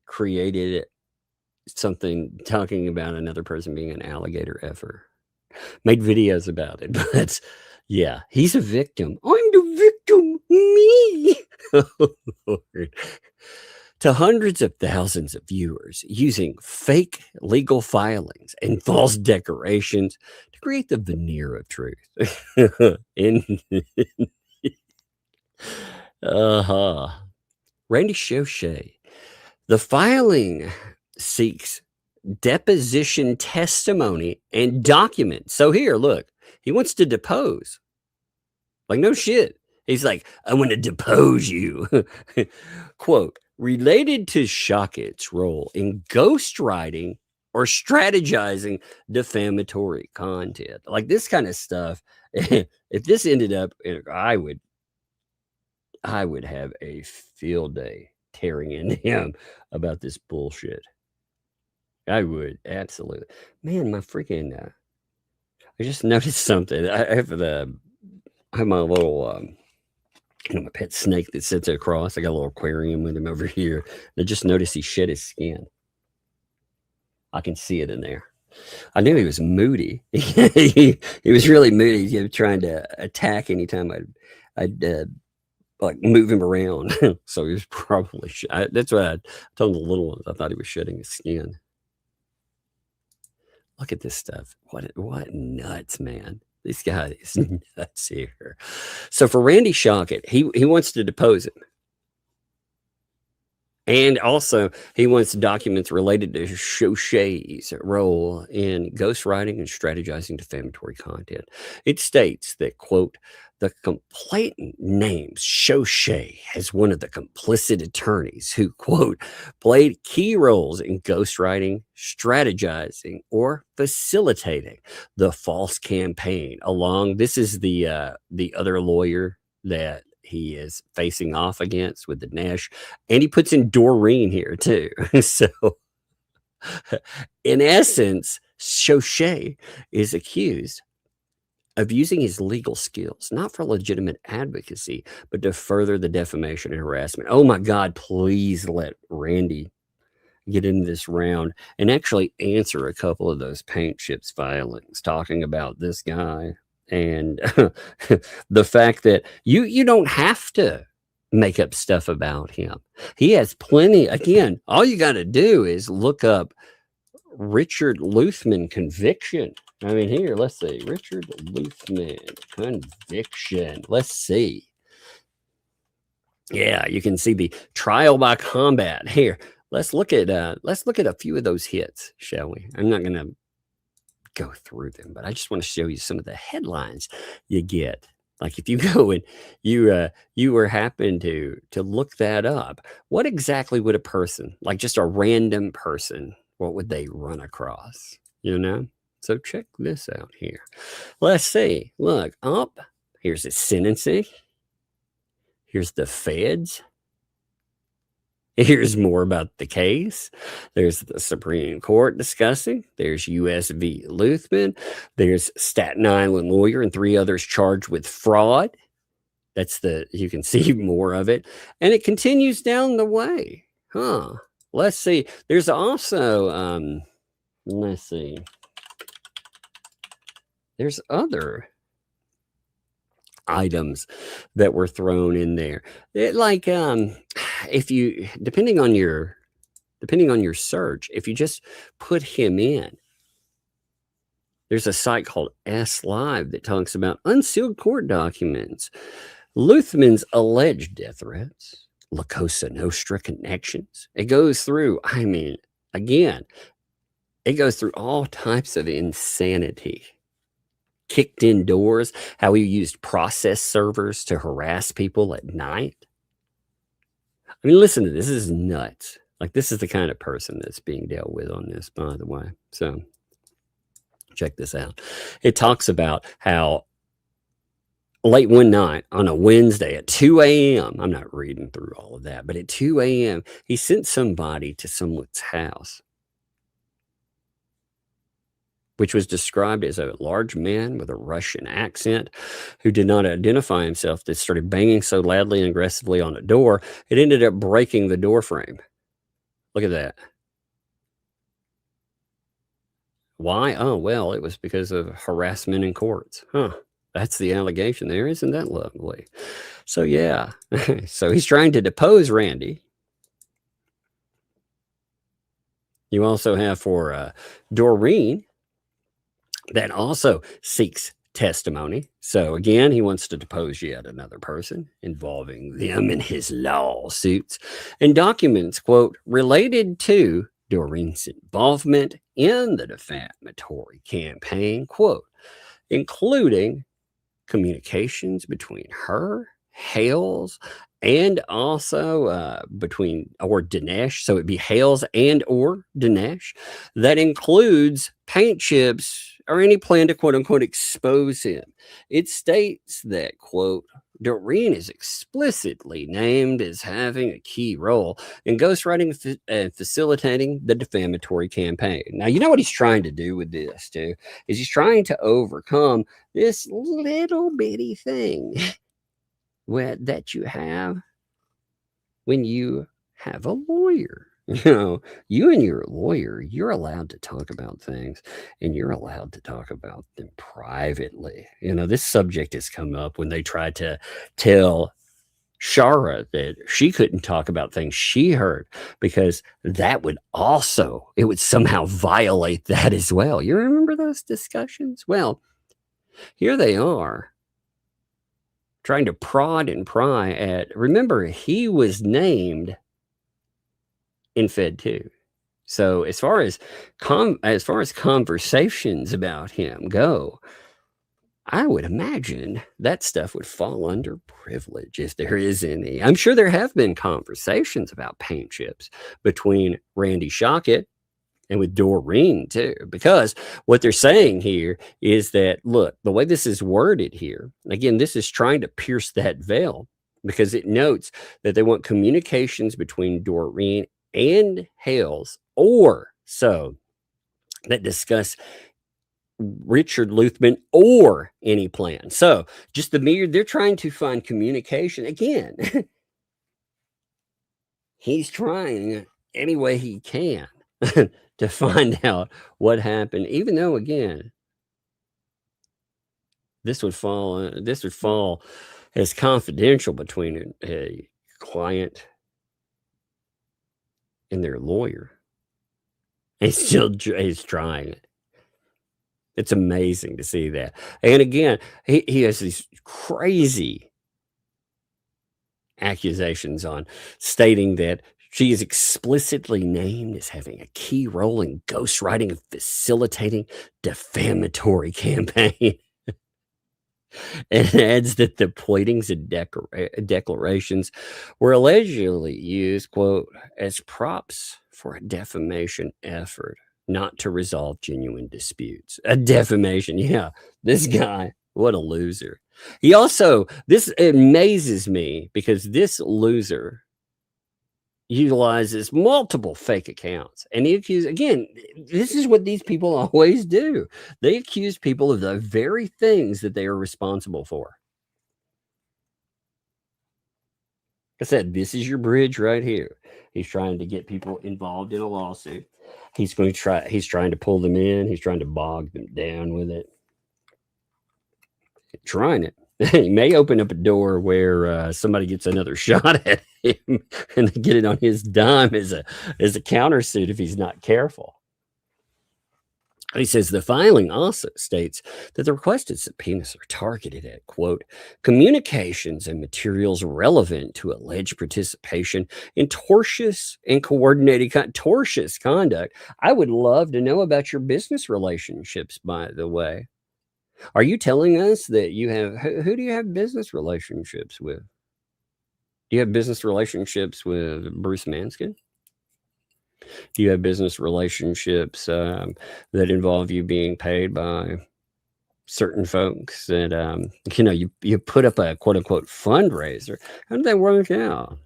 Speaker 6: created something talking about another person being an alligator effer. Made videos about it, but yeah, he's a victim. I'm the victim, me. Oh, Lord. To hundreds of thousands of viewers using fake legal filings and false decorations to create the veneer of truth. Randy Shoshay. The filing seeks deposition testimony and documents. So here, look, he wants to depose. Like, no shit. He's like, I'm going to depose you. Quote, related to Shockett's role in ghostwriting or strategizing defamatory content. Like this kind of stuff, if this ended up, I would have a field day tearing into him about this bullshit. I would, absolutely. Man, my freaking, I just noticed something. I have my little, my pet snake that sits across. I got a little aquarium with him over here. And I just noticed he shed his skin. I can see it in there. I knew he was moody. he was really moody. He was trying to attack anytime I'd like move him around. So he was probably, that's what I told the little ones. I thought he was shedding his skin. Look at this stuff. What nuts, man. This guy is nuts here. So for Randy Shockett, he wants to depose him. And also, he wants documents related to Shochet's role in ghostwriting and strategizing defamatory content. It states that, quote, the complainant names Shochet as one of the complicit attorneys who, quote, played key roles in ghostwriting, strategizing, or facilitating the false campaign along. This is the other lawyer that he is facing off against with the Nash, and he puts in Doreen here too. So in essence, Shochet is accused of using his legal skills, not for legitimate advocacy, but to further the defamation and harassment. Oh my God, please let Randy get into this round and actually answer a couple of those paint chips filings talking about this guy. And the fact that you don't have to make up stuff about him. He has plenty. Again, all you got to do is look up Richard Luthman conviction. I mean, here, let's see. Richard Luthman conviction. Let's see. Yeah, you can see the trial by combat here. Let's look at a few of those hits, shall we? I'm not going to go through them, but I just want to show you some of the headlines you get. Like if you go and you were happen to look that up, what exactly would a person, like just a random person, what would they run across? You know? So check this out here. Let's see. Look up. Here's the sentencing. Here's the feds. Here's more about the case. There's the Supreme Court discussing. There's U.S. v. Luthman. There's Staten Island lawyer and 3 others charged with fraud. You can see more of it. And it continues down the way. Let's see. There's also, let's see. There's other items that were thrown in there. If you depending on your search, if you just put him in, there's a site called S Live that talks about unsealed court documents, Luthman's alleged death threats, La Cosa Nostra connections. It goes through, I mean, again, it goes through all types of insanity. Kicked indoors, how he used process servers to harass people at night. I mean, listen to this. This is nuts. Like, this is the kind of person that's being dealt with on this, by the way. So, check this out. It talks about how late one night on a Wednesday at 2 a.m., I'm not reading through all of that, but at 2 a.m., he sent somebody to someone's house, which was described as a large man with a Russian accent who did not identify himself, that started banging so loudly and aggressively on a door, it ended up breaking the door frame. Look at that. Why? Oh, well, it was because of harassment in courts. That's the allegation there. Isn't that lovely? So, yeah. So he's trying to depose Randy. You also have for Doreen, that also seeks testimony. So again, he wants to depose yet another person involving them in his lawsuits and documents, quote, related to Doreen's involvement in the defamatory campaign, quote, including communications between her Hales and also between or Dinesh. So it'd be Hales and or Dinesh. That includes paint chips or any plan to quote unquote expose him. It states that, quote, Doreen is explicitly named as having a key role in ghostwriting and facilitating the defamatory campaign. Now, you know what he's trying to do with this, too, is he's trying to overcome this little bitty thing that you have when you have a lawyer. You know, you and your lawyer, you're allowed to talk about things and you're allowed to talk about them privately. You know, this subject has come up when they tried to tell Shara that she couldn't talk about things she heard because that would also, it would somehow violate that as well. You remember those discussions? Well, here they are trying to prod and pry at, remember, he was named in Fed 2. So as far as conversations about him go, I would imagine that stuff would fall under privilege if there is any. I'm sure there have been conversations about paint chips between Randy Shockett and with Doreen too, because what they're saying here is that, look, the way this is worded here, again, this is trying to pierce that veil because it notes that they want communications between Doreen and Hales or so that discuss Richard Luthman or any plan. So just they're trying to find communication. Again, he's trying any way he can to find out what happened, even though, again, this would fall as confidential between a client and their lawyer. He's trying it. It's amazing to see that. And again, he has these crazy accusations on stating that she is explicitly named as having a key role in ghostwriting and facilitating defamatory campaign. And adds that the pleadings and declarations were allegedly used, quote, as props for a defamation effort, not to resolve genuine disputes. A defamation. Yeah, this guy, what a loser. He also, this amazes me because this loser utilizes multiple fake accounts. And he accused, again, this is what these people always do. They accuse people of the very things that they are responsible for. Like I said, this is your bridge right here. He's trying to get people involved in a lawsuit. He's trying to pull them in. He's trying to bog them down with it. Trying it. He may open up a door where somebody gets another shot at him and they get it on his dime as a countersuit if he's not careful. He says the filing also states that the requested subpoenas are targeted at, quote, communications and materials relevant to alleged participation in tortious and coordinated tortious conduct. I would love to know about your business relationships, by the way. Are you telling us that you have, who do you have business relationships with? Do you have business relationships with Bruce Manskin? Do you have business relationships that involve you being paid by certain folks that, you put up a quote unquote fundraiser? How did that work out?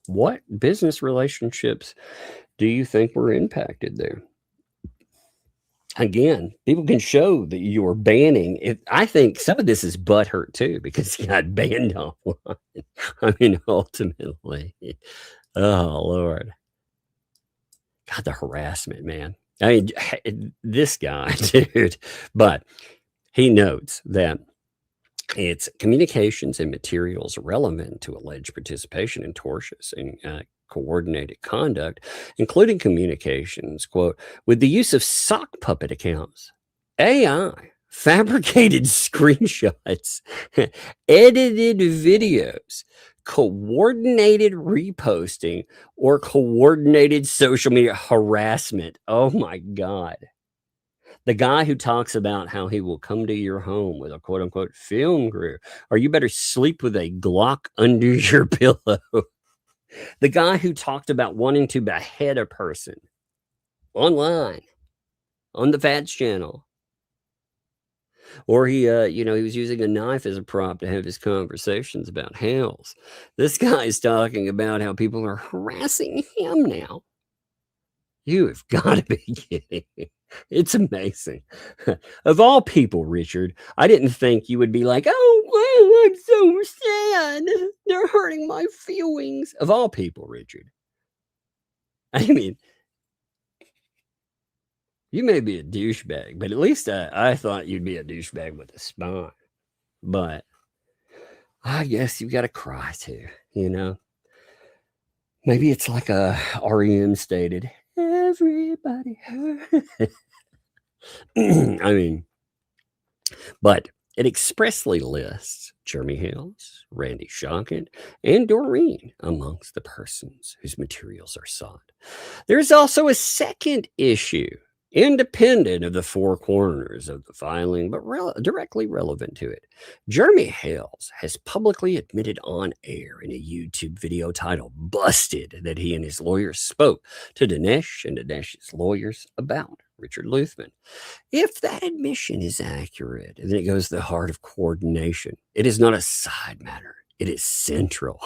Speaker 6: What business relationships do you think were impacted there? Again, people can show that you are banning. I think some of this is butthurt too, because he got banned offline. I mean, ultimately, oh Lord, God, the harassment, man. I mean, this guy, dude. But he notes that it's communications and materials relevant to alleged participation in tortious and coordinated conduct, including communications, quote, with the use of sock puppet accounts, AI, fabricated screenshots, edited videos, coordinated reposting, or coordinated social media harassment. Oh my God. The guy who talks about how he will come to your home with a quote unquote film crew, or you better sleep with a Glock under your pillow. The guy who talked about wanting to behead a person online on the Fats channel. Or he was using a knife as a prop to have his conversations about Hales. This guy's talking about how people are harassing him now. You have got to be kidding me. It's amazing. Of all people, Richard, I didn't think you would be like, oh, I'm so sad. They're hurting my feelings. Of all people, Richard. I mean, you may be a douchebag, but at least I thought you'd be a douchebag with a spine. But I guess you got to cry too, you know? Maybe it's like a REM stated, everybody hurt. I mean, but it expressly lists Jeremy Hales, Randy Shawkin, and Doreen amongst the persons whose materials are sought. There's also a second issue, independent of the four corners of the filing, but directly relevant to it. Jeremy Hales has publicly admitted on air in a YouTube video titled Busted that he and his lawyers spoke to Dinesh and Dinesh's lawyers about Richard Luthman. If that admission is accurate, then it goes to the heart of coordination. It is not a side matter. It is central.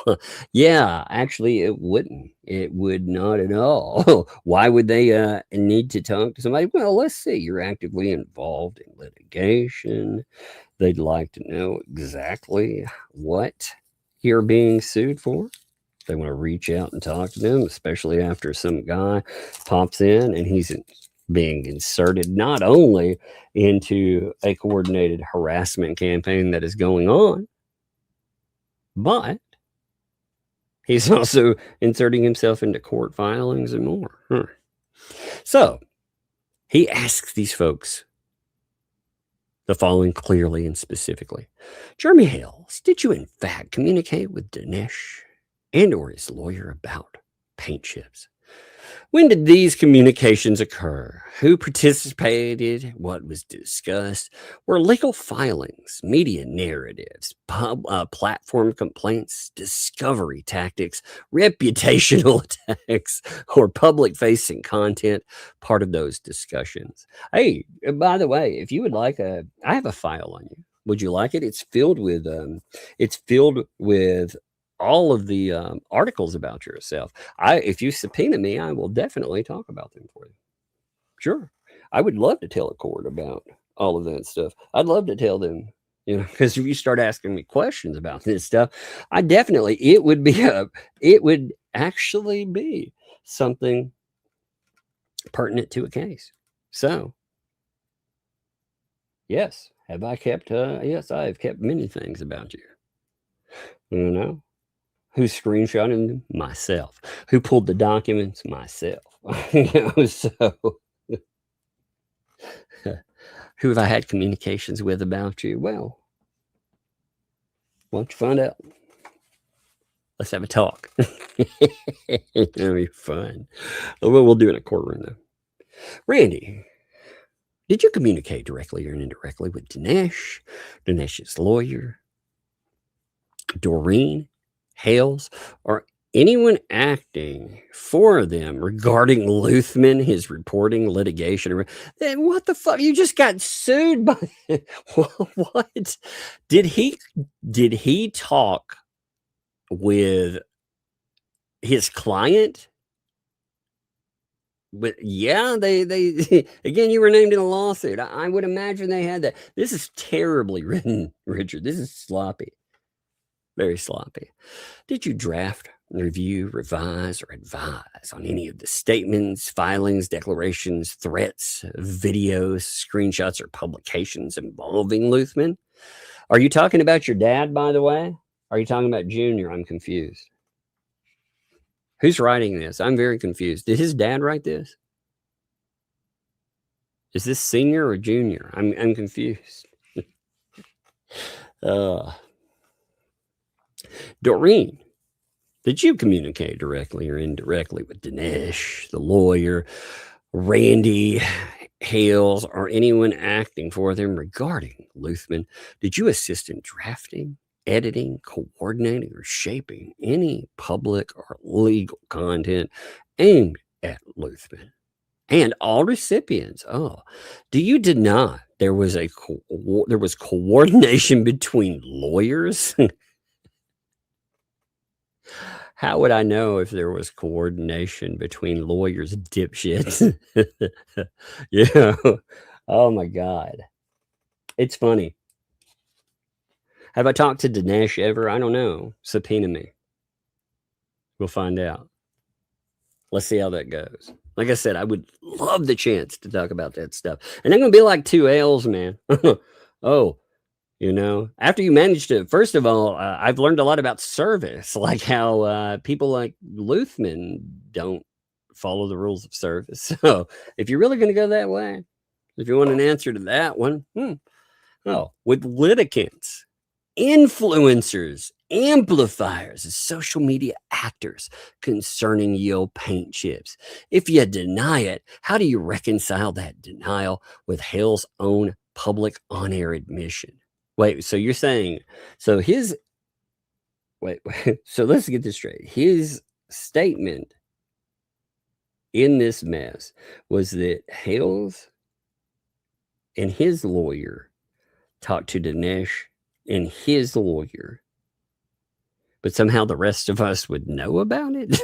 Speaker 6: Yeah, actually, it wouldn't. It would not at all. Why would they need to talk to somebody? Well, let's see. You're actively involved in litigation. They'd like to know exactly what you're being sued for. They want to reach out and talk to them, especially after some guy pops in and he's being inserted not only into a coordinated harassment campaign that is going on, but he's also inserting himself into court filings and more. So he asks these folks the following clearly and specifically. Jeremy Hales, did you in fact communicate with Dinesh and or his lawyer about paint chips? When did these communications occur? Who participated? What was discussed? Were legal filings, media narratives, platform complaints, discovery tactics, reputational attacks, or public-facing content part of those discussions? Hey, by the way, if you would like I have a file on you. Would you like it? It's filled with all of the articles about yourself. If you subpoena me, I will definitely talk about them for you. Sure. I would love to tell a court about all of that stuff. I'd love to tell them, because if you start asking me questions about this stuff, it would actually be something pertinent to a case. So, yes, have I kept, yes, I have kept many things about you. Who screenshotted them? Myself. Who pulled the documents? Myself. So who have I had communications with about you? Well, why don't you find out? Let's have a talk. It'll be fun. Well, we'll do it in a courtroom, though. Randy, did you communicate directly or indirectly with Dinesh, Dinesh's lawyer, Doreen, Hales, or anyone acting for them regarding Luthman, his reporting, litigation? Then what the fuck? You just got sued by what? Did he talk with his client? But yeah, they again, you were named in a lawsuit. I would imagine they had that. This is terribly written, Richard. This is sloppy. Very sloppy. Did you draft, review, revise, or advise on any of the statements, filings, declarations, threats, videos, screenshots, or publications involving Luthman? Are you talking about your dad, by the way? Are you talking about Junior? I'm confused. Who's writing this? I'm very confused. Did his dad write this? Is this Senior or Junior? I'm confused. Doreen, did you communicate directly or indirectly with Dinesh, the lawyer, Randy, Hales, or anyone acting for them regarding Luthman, did you assist in drafting, editing, coordinating, or shaping any public or legal content aimed at Luthman? And all recipients. Oh, do you deny there was coordination between lawyers? How would I know if there was coordination between lawyers, dipshits? Yeah. Oh my God. It's funny. Have I talked to Dinesh ever? I don't know. Subpoena me. We'll find out. Let's see how that goes. Like I said, I would love the chance to talk about that stuff. And I'm going to be like 2Ls, man. Oh, you know, after you manage to, first of all, I've learned a lot about service, like how people like Luthman don't follow the rules of service. So if you're really going to go that way, if you want an answer to that one, with litigants, influencers, amplifiers, and social media actors concerning Yo paint chips. If you deny it, how do you reconcile that denial with Hale's own public on-air admission? Wait, so you're saying, so let's get this straight. His statement in this mess was that Hales and his lawyer talked to Dinesh and his lawyer, but somehow the rest of us would know about it?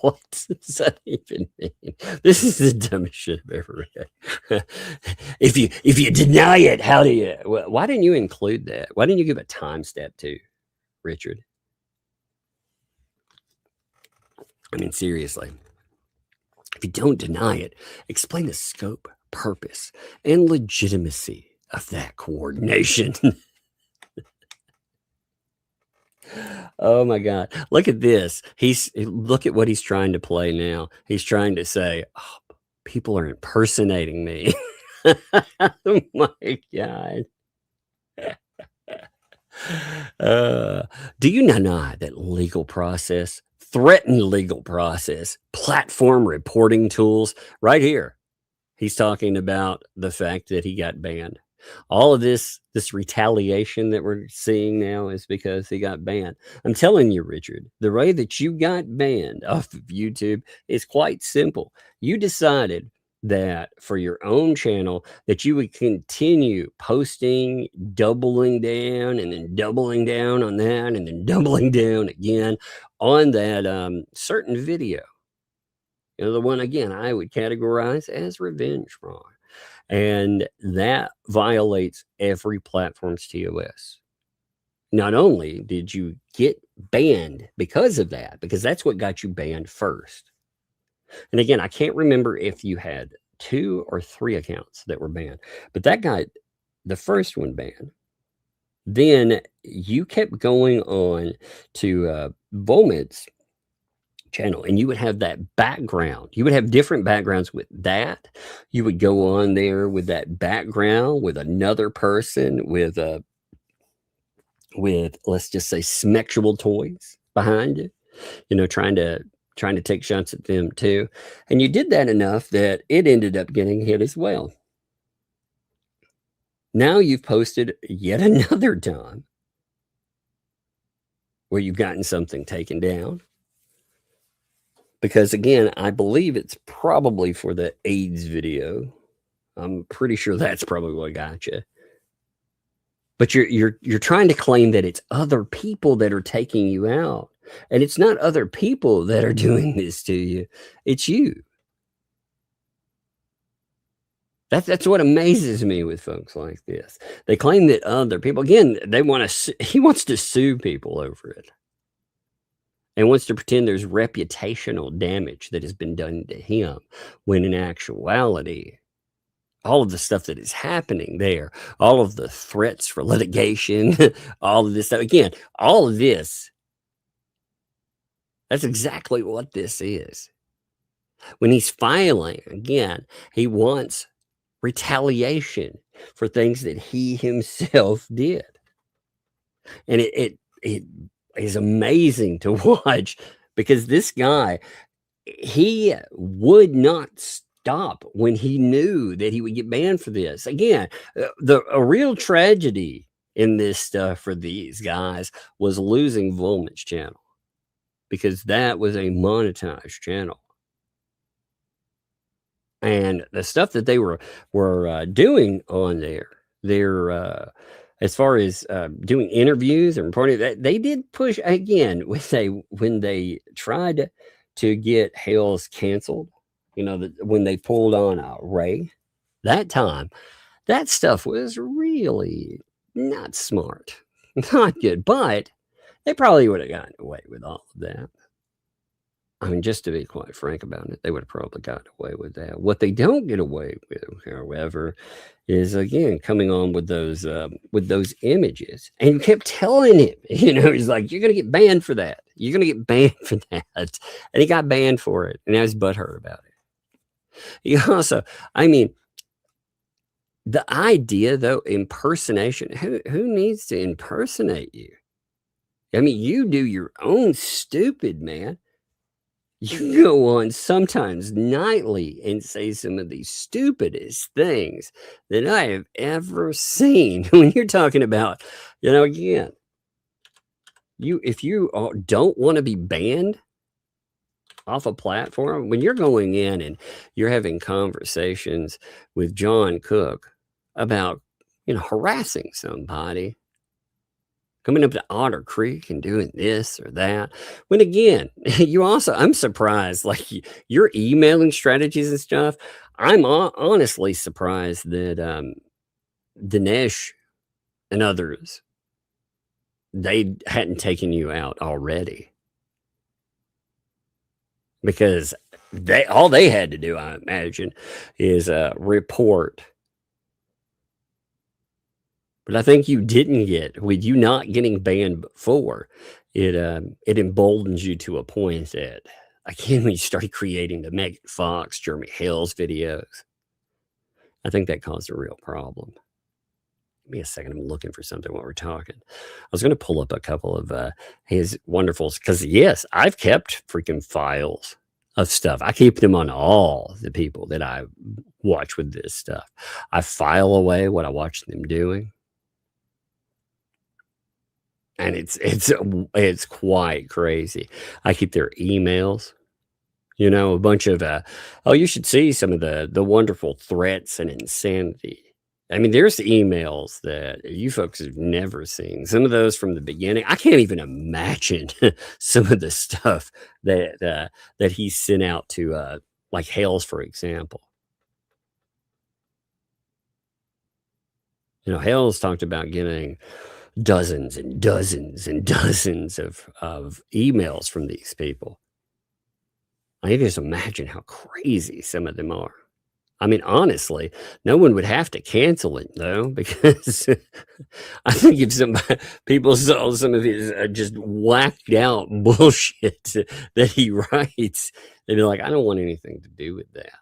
Speaker 6: What does that even mean? This is the dumbest shit I've ever read. If you deny it, how do you? Why didn't you include that? Why didn't you give a timestamp to Richard? I mean, seriously. If you don't deny it, explain the scope, purpose, and legitimacy of that coordination. Oh my God. Look at this. Look at what he's trying to play now. He's trying to say, oh, people are impersonating me. Oh my God. Do you deny that legal process, threatened legal process, platform reporting tools? Right here, he's talking about the fact that he got banned. All of this retaliation that we're seeing now is because he got banned. I'm telling you, Richard, the way that you got banned off of YouTube is quite simple. You decided that for your own channel that you would continue posting, doubling down and then doubling down on that and then doubling down again on that certain video. You know, the one, again, I would categorize as revenge porn. And that violates every platform's TOS. Not only did you get banned because of that, because that's what got you banned first. And again, I can't remember if you had 2 or 3 accounts that were banned, but that got the first one banned. Then you kept going on to Volmid's channel, and you would have that background. You would have different backgrounds with that. You would go on there with that background with another person with let's just say sexual toys behind you, you know, trying to take shots at them too. And you did that enough that it ended up getting hit as well. Now you've posted yet another time where you've gotten something taken down. Because again, I believe it's probably for the AIDS video. I'm pretty sure that's probably what got you. But you're trying to claim that it's other people that are taking you out. And it's not other people that are doing this to you. It's you. That's what amazes me with folks like this. They claim that other people, again, he wants to sue people over it. And wants to pretend there's reputational damage that has been done to him, when in actuality, all of the stuff that is happening there, all of the threats for litigation, all of this stuff, again, all of this, that's exactly what this is. When he's filing, again, he wants retaliation for things that he himself did. And it is amazing to watch, because this guy, he would not stop when he knew that he would get banned for this. Again, a real tragedy in this stuff for these guys was losing Volman's channel, because that was a monetized channel. And the stuff that they were doing on there, as far as doing interviews and reporting, that they did push again when they tried to get Hales canceled. You know, when they pulled on Ray, that time, that stuff was really not smart, not good. But they probably would have gotten away with all of that. I mean, just to be quite frank about it, they would have probably gotten away with that. What they don't get away with, however, is again coming on with those images. And you kept telling him, you know, he's like, "You're gonna get banned for that. You're gonna get banned for that," and he got banned for it. And now he's butthurt about it. He also, I mean, the idea though, impersonation. Who needs to impersonate you? I mean, you do your own stupid, man. You go on sometimes nightly and say some of the stupidest things that I have ever seen. When you're talking about, you know, again, if you don't want to be banned off a platform, when you're going in and you're having conversations with John Cook about, you know, harassing somebody, coming up to Otter Creek and doing this or that. When again, I'm surprised, like your emailing strategies and stuff. I'm honestly surprised that Dinesh and others, they hadn't taken you out already. Because all they had to do, I imagine, is report. But I think you didn't get, with you not getting banned before, it emboldens you to a point that, again, when you start creating the Megan Fox, Jeremy Hale's videos, I think that caused a real problem. Give me a second. I'm looking for something while we're talking. I was going to pull up a couple of his wonderfuls, because, yes, I've kept freaking files of stuff. I keep them on all the people that I watch with this stuff. I file away what I watch them doing. And it's quite crazy. I keep their emails, you know, a bunch of, you should see some of the wonderful threats and insanity. I mean, there's emails that you folks have never seen. Some of those from the beginning, I can't even imagine some of the stuff that he sent out to, like Hales, for example. You know, Hales talked about getting dozens and dozens and dozens of emails from these people. I can just imagine how crazy some of them are. I mean, honestly, no one would have to cancel it, though, because I think if people saw some of his just whacked out bullshit that he writes, they'd be like, I don't want anything to do with that.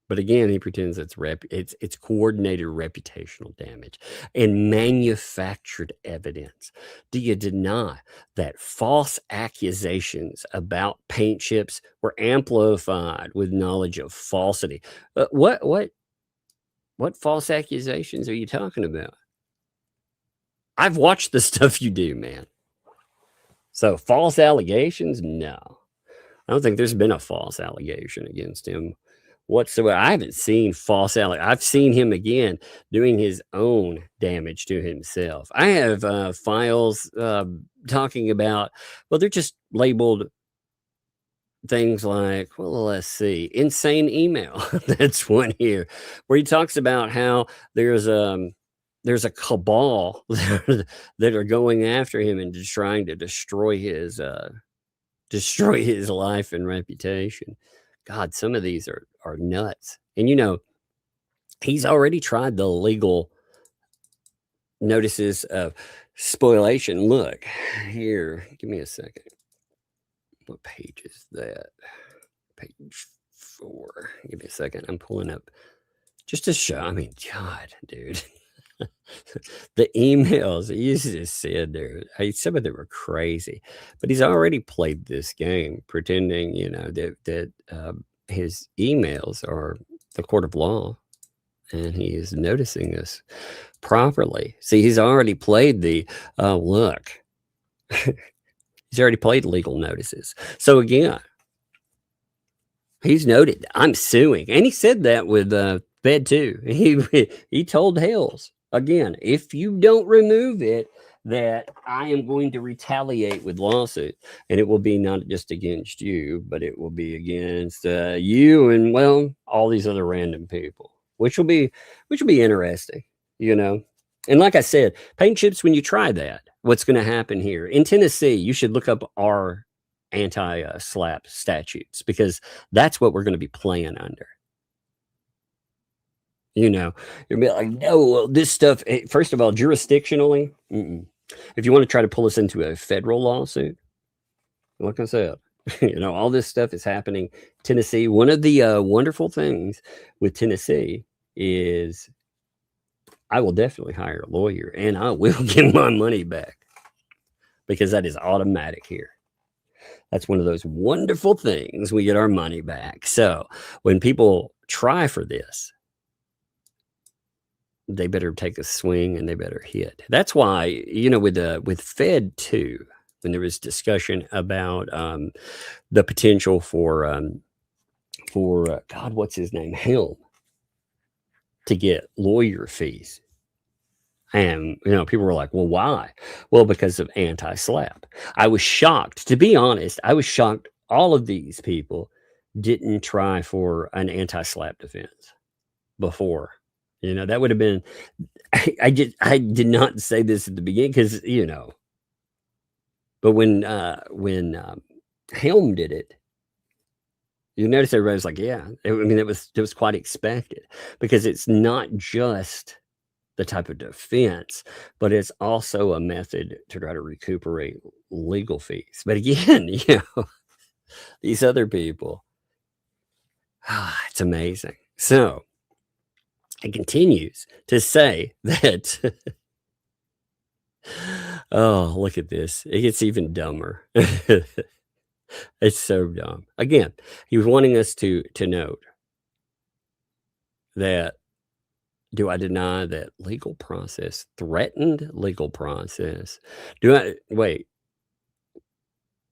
Speaker 6: But again, he pretends it's coordinated reputational damage and manufactured evidence. Do you deny that false accusations about paint chips were amplified with knowledge of falsity? What false accusations are you talking about? I've watched the stuff you do, man. So false allegations? No. I don't think there's been a false allegation against him whatsoever. I haven't seen false allegations. I've seen him again doing his own damage to himself. I have files talking about, well, they're just labeled things like, well, let's see, insane email. That's one here where he talks about how there's a cabal that are going after him and just trying to destroy his life and reputation. God, some of these are nuts. And, you know, he's already tried the legal notices of spoliation. Look, here, give me a second. What page is that? Page 4. Give me a second. I'm pulling up just to show. I mean, God, dude. The emails, he just said some of them were crazy, but he's already played this game pretending, that his emails are the court of law, and he is noticing this properly. See, he's already played look, he's already played legal notices. So again, he's noted, I'm suing. And he said that with Fed too. He told Hales, again, if you don't remove it, that I am going to retaliate with lawsuit. And it will be not just against you, but it will be against you and, well, all these other random people, which will be interesting, And like I said, paint chips, when you try that, what's going to happen here in Tennessee, you should look up our anti-slap statutes, because that's what we're going to be playing under. You'll be like, no, this stuff, first of all, jurisdictionally, if you want to try to pull us into a federal lawsuit, like I said, all this stuff is happening. Tennessee, one of the wonderful things with Tennessee is I will definitely hire a lawyer and I will get my money back, because that is automatic here. That's one of those wonderful things. We get our money back. So when people try for this, they better take a swing and they better hit. That's why, with Fed too, when there was discussion about the potential for God, what's his name? Hale, to get lawyer fees. And, people were like, well, why? Well, because of anti-slap. I was shocked. To be honest, I was shocked all of these people didn't try for an anti-slap defense before. That would have been, I did not say this at the beginning because, but when Helm did it, you notice everybody was like, yeah, it was quite expected, because it's not just the type of defense, but it's also a method to try to recuperate legal fees. But again, these other people, it's amazing. So it continues to say that, oh, look at this. It gets even dumber. It's so dumb. Again, he was wanting us to note that, do I deny that legal process, threatened legal process,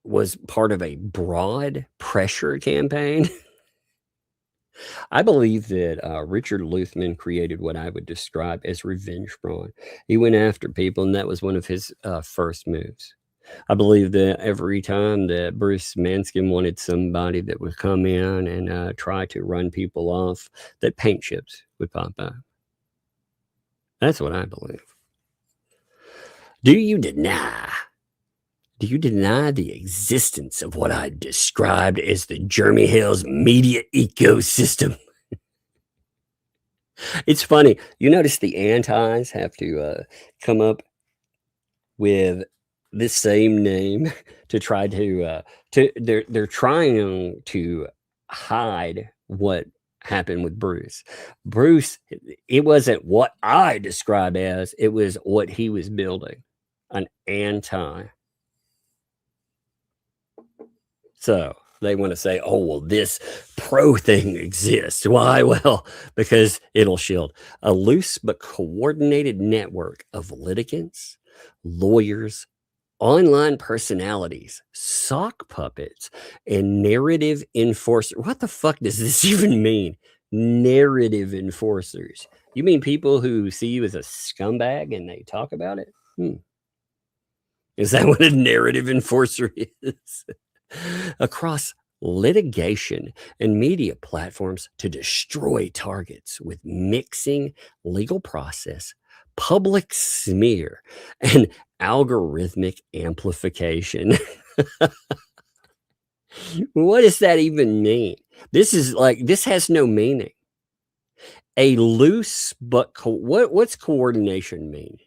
Speaker 6: was part of a broad pressure campaign? I believe that Richard Luthman created what I would describe as revenge porn. He went after people, and that was one of his first moves. I believe that every time that Bruce Manskin wanted somebody that would come in and try to run people off, that paint chips would pop up. That's what I believe. Do you deny the existence of what I described as the Jeremy Hale's media ecosystem? It's funny. You notice the antis have to come up with this same name to try to they're trying to hide what happened with Bruce. Bruce, it wasn't what I describe as, it was what he was building, an anti. So they want to say, oh, well, this pro thing exists. Why? Well, because it'll shield a loose but coordinated network of litigants, lawyers, online personalities, sock puppets, and narrative enforcers. What the fuck does this even mean? Narrative enforcers. You mean people who see you as a scumbag and they talk about it? Is that what a narrative enforcer is? Across litigation and media platforms to destroy targets with mixing legal process, public smear, and algorithmic amplification. What does that even mean? This has no meaning. A loose but what's coordination mean?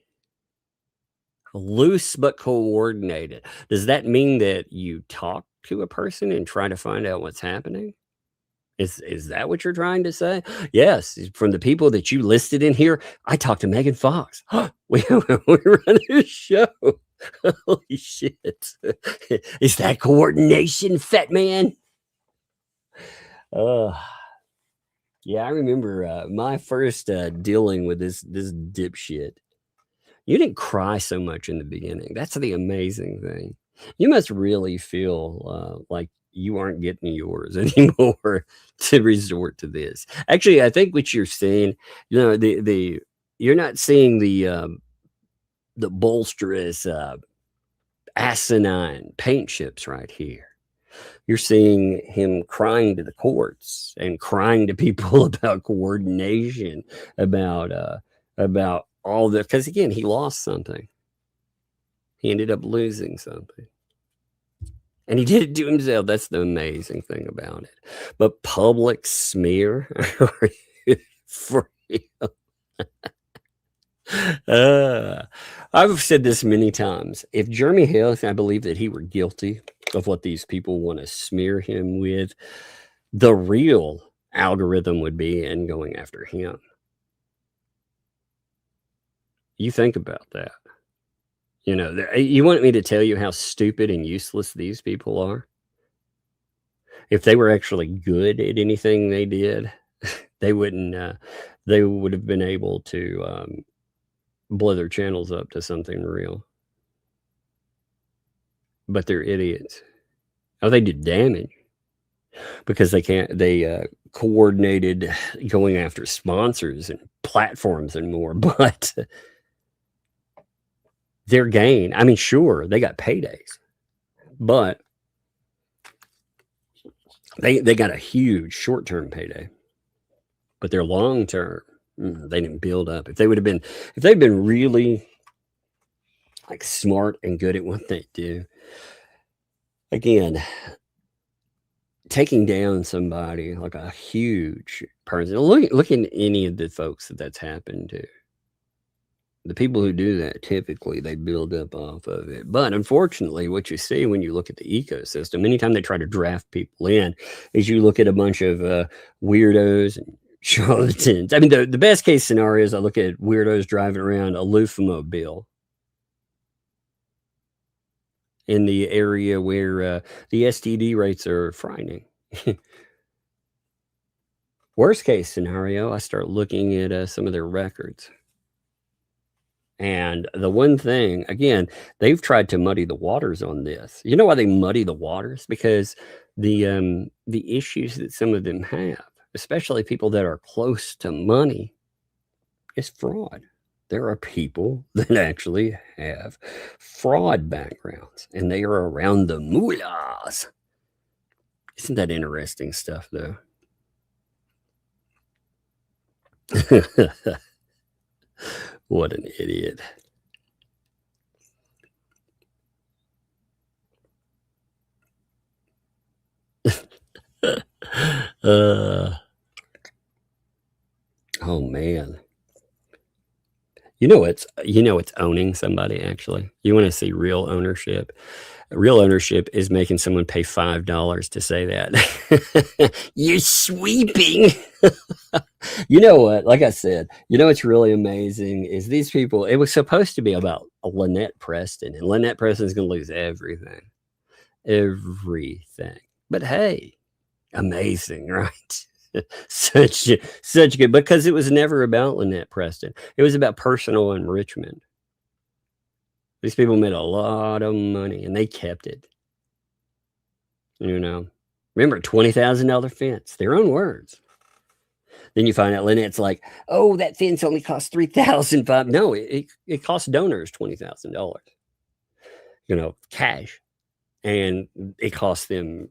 Speaker 6: Loose but coordinated. Does that mean that you talk to a person and try to find out what's happening? Is that what you're trying to say? Yes, from the people that you listed in here, I talked to Megan Fox. we run a show. Holy shit. Is that coordination, fat man? Yeah, I remember my first dealing with this dipshit. You didn't cry so much in the beginning. That's the amazing thing. You must really feel like you aren't getting yours anymore to resort to this. Actually, I think what you're seeing, you're not seeing the bolsterous, asinine paint chips right here. You're seeing him crying to the courts and crying to people about coordination, about all the, because again, he lost something. He ended up losing something. And he did it to himself. That's the amazing thing about it. But public smear for him. I've said this many times. If Jeremy Hale, I believe that he were guilty of what these people want to smear him with, the real algorithm would be in going after him. You think about that. You want me to tell you how stupid and useless these people are? If they were actually good at anything they did, they wouldn't. They would have been able to blow their channels up to something real. But they're idiots. Oh, they did damage because they can't. They coordinated going after sponsors and platforms and more, but. Their gain, I mean, sure, they got paydays, but they got a huge short-term payday. But their long-term, they didn't build up. If they'd been really like smart and good at what they do, again, taking down somebody like a huge person. Look at any of the folks that's happened to. The people who do that, typically, they build up off of it. But unfortunately, what you see when you look at the ecosystem, anytime they try to draft people in, is you look at a bunch of weirdos and charlatans. I mean, the best case scenario is I look at weirdos driving around a loofmobile in the area where the STD rates are frightening. Worst case scenario, I start looking at some of their records. And the one thing, again, they've tried to muddy the waters on this. You know why they muddy the waters? Because the issues that some of them have, especially people that are close to money, is fraud. There are people that actually have fraud backgrounds, and they are around the moolahs. Isn't that interesting stuff, though? What an idiot. Oh man. It's owning somebody, actually. You want to see real ownership? Real ownership is making someone pay $5 to say that. You're sweeping. You know what? Like I said, what's really amazing is these people, it was supposed to be about Lynette Preston, and Lynette Preston's going to lose everything. Everything. But hey, amazing, right? Such good, because it was never about Lynette Preston. It was about personal enrichment. These people made a lot of money and they kept it. Remember, $20,000 fence, their own words. Then you find out Lynette's like, oh, that fence only cost $3,500. No, it cost donors $20,000, cash. And it cost them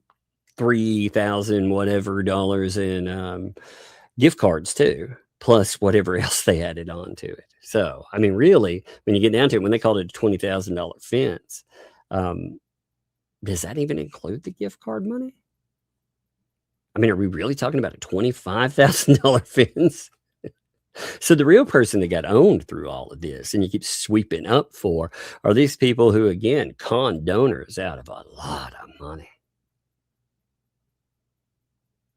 Speaker 6: $3,000 whatever dollars in gift cards too, plus whatever else they added on to it. So, I mean, really, when you get down to it, when they called it a $20,000 fence, does that even include the gift card money? I mean, are we really talking about a $25,000 fence? So the real person that got owned through all of this, and you keep sweeping up for, are these people who, again, con donors out of a lot of money.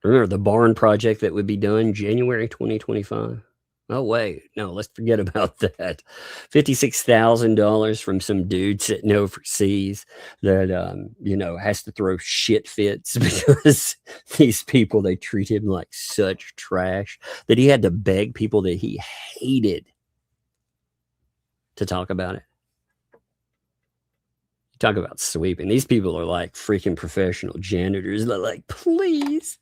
Speaker 6: Remember the barn project that would be done January 2025? Oh, wait. No, let's forget about that. $56,000 from some dude sitting overseas that, you know, has to throw shit fits because these people, they treat him like such trash that he had to beg people that he hated to talk about it. Talk about sweeping. These people are like freaking professional janitors. They're like, please,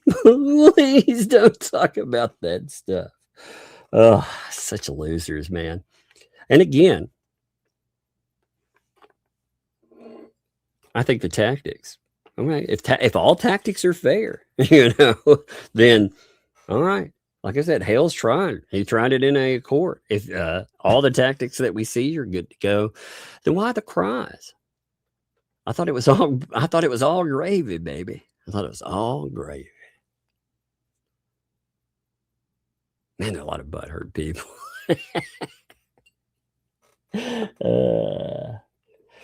Speaker 6: please don't talk about that stuff. Oh, such losers, man. And again, I think the tactics, all right, if all tactics are fair, you know, then all right. Like I said, Hale's trying. He tried it in a court. If all the tactics that we see are good to go, then why the cries? I thought it was all gravy, baby. I thought it was all gravy. Man, there are a lot of butthurt people.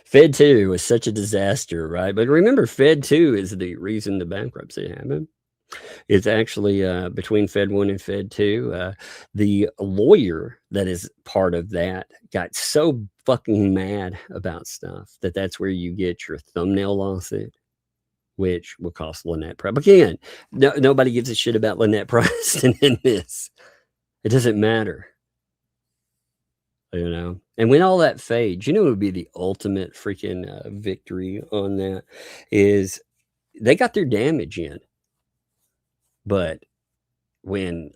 Speaker 6: Fed 2 was such a disaster, right? But remember, Fed 2 is the reason the bankruptcy happened. It's actually between Fed 1 and Fed 2. The lawyer that is part of that got so fucking mad about stuff that's where you get your thumbnail lawsuit, which will cost Lynette Preston. Again, nobody gives a shit about Lynette Preston in this. It doesn't matter. You know, and when all that fades, you know, it would be the ultimate freaking victory on that is they got their damage in. But when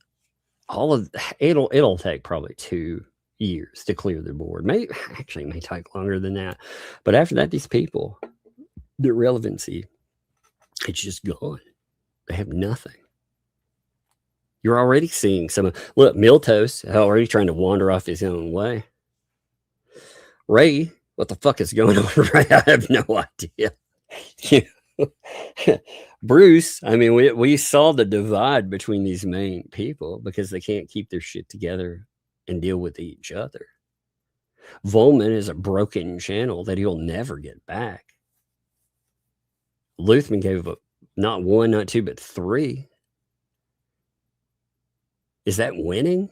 Speaker 6: all of it'll take probably 2 years to clear the board. It may take longer than that. But after that, these people, their relevancy, it's just gone. They have nothing. You're already seeing look, Miltos already trying to wander off his own way. Ray, what the fuck is going on, Ray? I have no idea. Bruce, I mean, we saw the divide between these main people because they can't keep their shit together and deal with each other. Volman is a broken channel that he'll never get back. Luthman gave up not 1, not 2, but 3. Is that winning?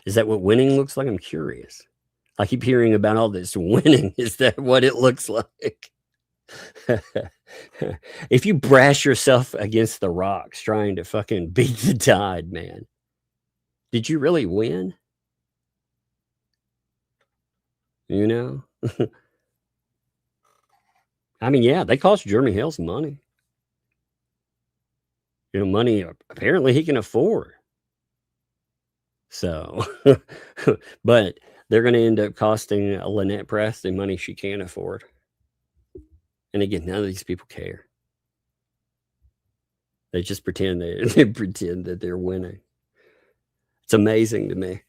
Speaker 6: Is that what winning looks like? I'm curious. I keep hearing about all this winning. Is that what it looks like? If you brash yourself against the rocks trying to fucking beat the tide, man, did you really win? You know? I mean, yeah, they cost Jeremy Hale some money. You know, money apparently he can afford. So, but they're going to end up costing Lynette Preston money she can't afford. And again, none of these people care. They just pretend they pretend that they're winning. It's amazing to me.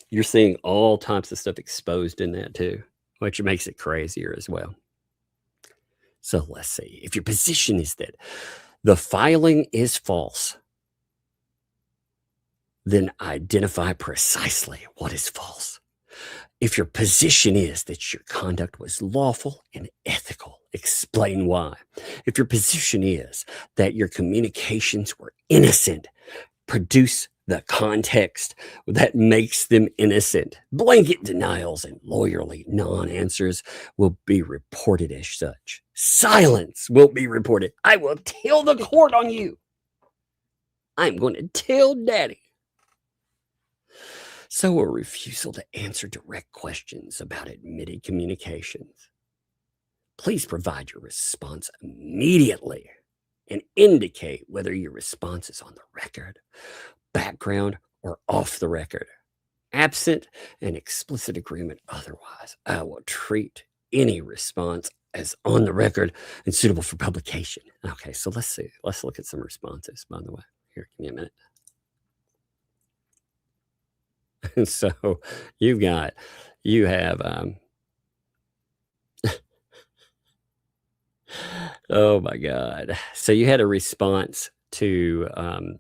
Speaker 6: You're seeing all types of stuff exposed in that too, which makes it crazier as well. So let's see. If your position is that the filing is false, then identify precisely what is false. If your position is that your conduct was lawful and ethical, explain why. If your position is that your communications were innocent, produce the context that makes them innocent. Blanket denials and lawyerly non-answers will be reported as such. Silence will be reported. I will tell the court on you. I'm going to tell Daddy. So a refusal to answer direct questions about admitted communications. Please provide your response immediately and indicate whether your response is on the record, background, or off the record. Absent an explicit agreement otherwise, I will treat any response as on the record and suitable for publication. Okay, so let's see. Let's look at some responses, by the way. Here, give me a minute. And so you have oh my God. So you had a response to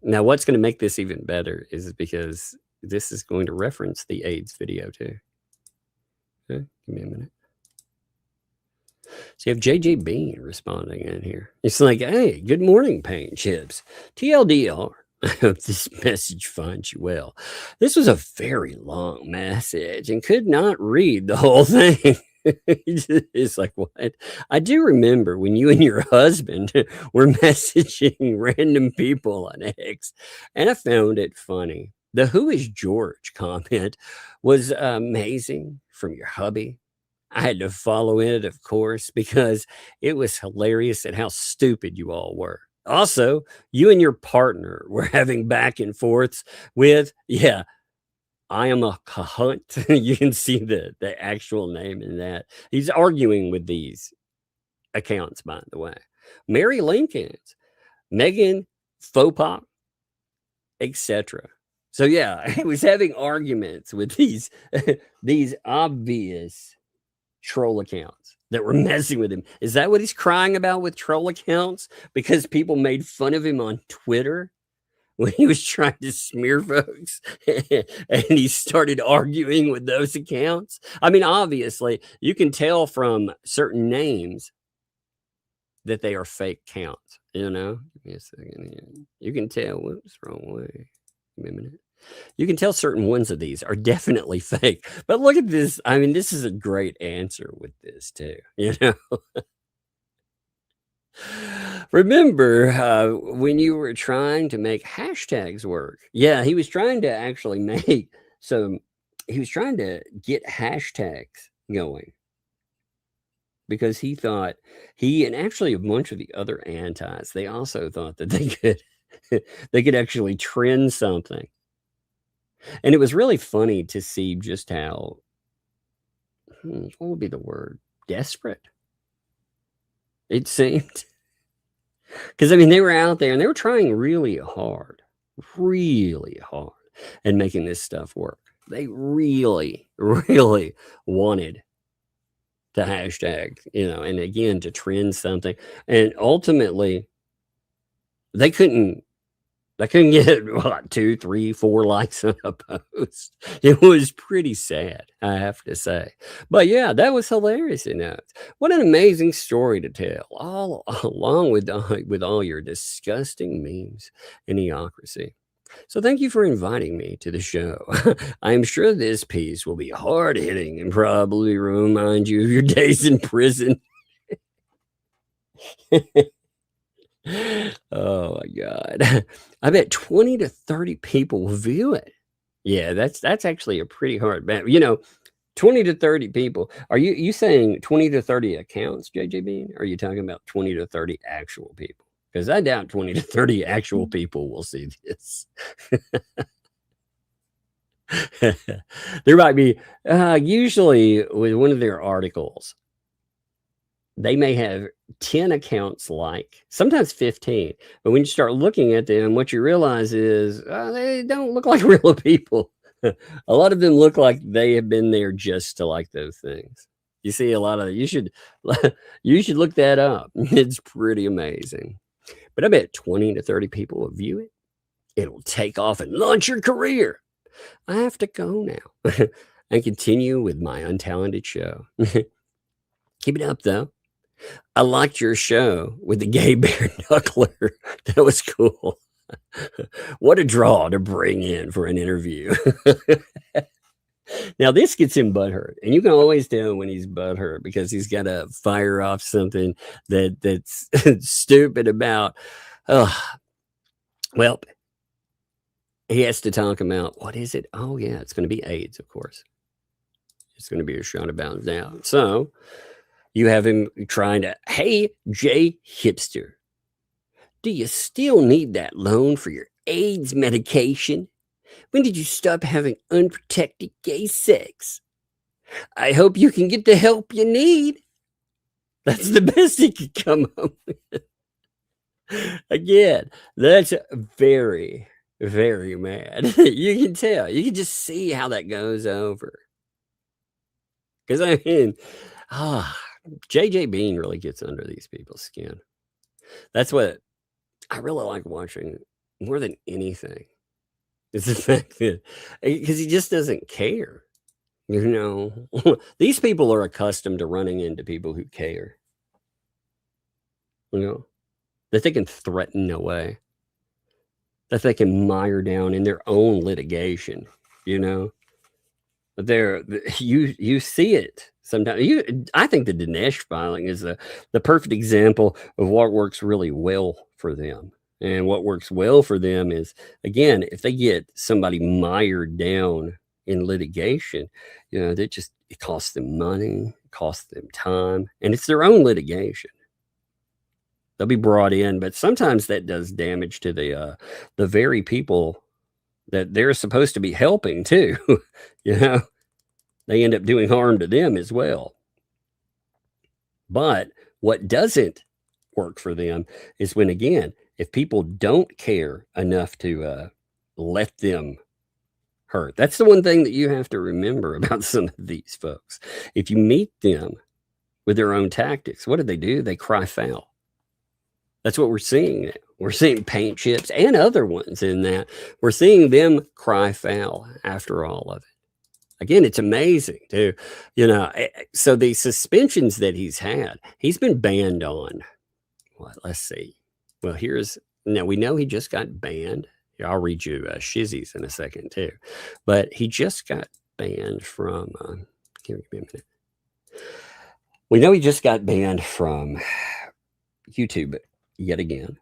Speaker 6: now what's going to make this even better is because this is going to reference the AIDS video too. Okay, give me a minute. So You have JJ Bean responding in here. It's like, hey, good morning, Paint Chips. TLDR. I hope this message finds you well. This was a very long message and could not read the whole thing. It's like, what? I do remember when you and your husband were messaging random people on X, and I found it funny. The "Who is George" comment was amazing from your hubby. I had to follow it, of course, because it was hilarious at how stupid you all were. Also, you and your partner were having back and forths with, yeah, I am a cahunt. You can see the actual name in that. He's arguing with these accounts, by the way. Mary Lincoln's, Megan Faux etc. So yeah, he was having arguments with these these obvious troll accounts that were messing with him. Is that what he's crying about with troll accounts? Because people made fun of him on Twitter when he was trying to smear folks and he started arguing with those accounts? I mean, obviously, you can tell from certain names that they are fake accounts, you know? Give me a second here. You can tell. Whoops, wrong way. Give me a minute. You can tell certain ones of these are definitely fake. But look at this. I mean, this is a great answer with this, too, you know? Remember when you were trying to make hashtags work? Yeah, he was trying to actually make he was trying to get hashtags going because he thought and actually a bunch of the other antis, they also thought that they could actually trend something. And it was really funny to see just how, what would be the word? Desperate it seemed. Because, I mean, they were out there and they were trying really hard at making this stuff work. They really, really wanted to hashtag, you know, and again, to trend something. And ultimately, they couldn't get, what, 2, 3, 4 likes on a post. It was pretty sad, I have to say. But yeah, that was hilarious. You know, what an amazing story to tell, all along with all your disgusting memes and idiocracy. So thank you for inviting me to the show. I'm sure this piece will be hard-hitting and probably remind you of your days in prison. Oh my God. I bet 20 to 30 people will view it. Yeah, that's actually a pretty hard bet. You know, 20 to 30 people. Are you saying 20 to 30 accounts, JJ Bean? Or are you talking about 20 to 30 actual people? Because I doubt 20 to 30 actual people will see this. There might be, usually with one of their articles, they may have 10 accounts, like sometimes 15. But when you start looking at them, what you realize is they don't look like real people. A lot of them look like they have been there just to like those things. You see a lot of, you should look that up. It's pretty amazing. But I bet 20 to 30 people will view it. It'll take off and launch your career. I have to go now and continue with my untalented show. Keep it up, though. I liked your show with the gay bear knuckler. That was cool. What a draw to bring in for an interview. Now, this gets him butthurt. And you can always tell when he's butthurt because he's got to fire off something that's stupid about. Well, he has to talk about, what is it? Oh, yeah, it's going to be AIDS, of course. It's going to be a shot about now. So you have him trying to, hey, Jay Hipster, do you still need that loan for your AIDS medication? When did you stop having unprotected gay sex? I hope you can get the help you need. That's the best he could come up with. Again, that's very, very mad. You can tell. You can just see how that goes over. Because, I mean, JJ Bean really gets under these people's skin. That's what I really like watching more than anything. Is the fact that, because he just doesn't care. You know, these people are accustomed to running into people who care. you know, that they can threaten away, that they can mire down in their own litigation, you know. You see it sometimes. I think the Dinesh filing is the perfect example of what works really well for them. And what works well for them is, again, if they get somebody mired down in litigation, you know, it costs them money, it costs them time, and it's their own litigation. They'll be brought in, but sometimes that does damage to the very people that they're supposed to be helping too. You know, they end up doing harm to them as well. But what doesn't work for them is when, again, if people don't care enough to let them hurt. That's the one thing that you have to remember about some of these folks. If you meet them with their own tactics, what do? They cry foul. That's what we're seeing now. We're seeing paint chips and other ones in that. We're seeing them cry foul after all of it. Again, it's amazing too. You know, so the suspensions that he's had, he's been banned on what? Let's see. Well, now we know he just got banned. Here, I'll read you Shizzy's in a second too. But he just got banned from, give me a minute. We know he just got banned from YouTube yet again.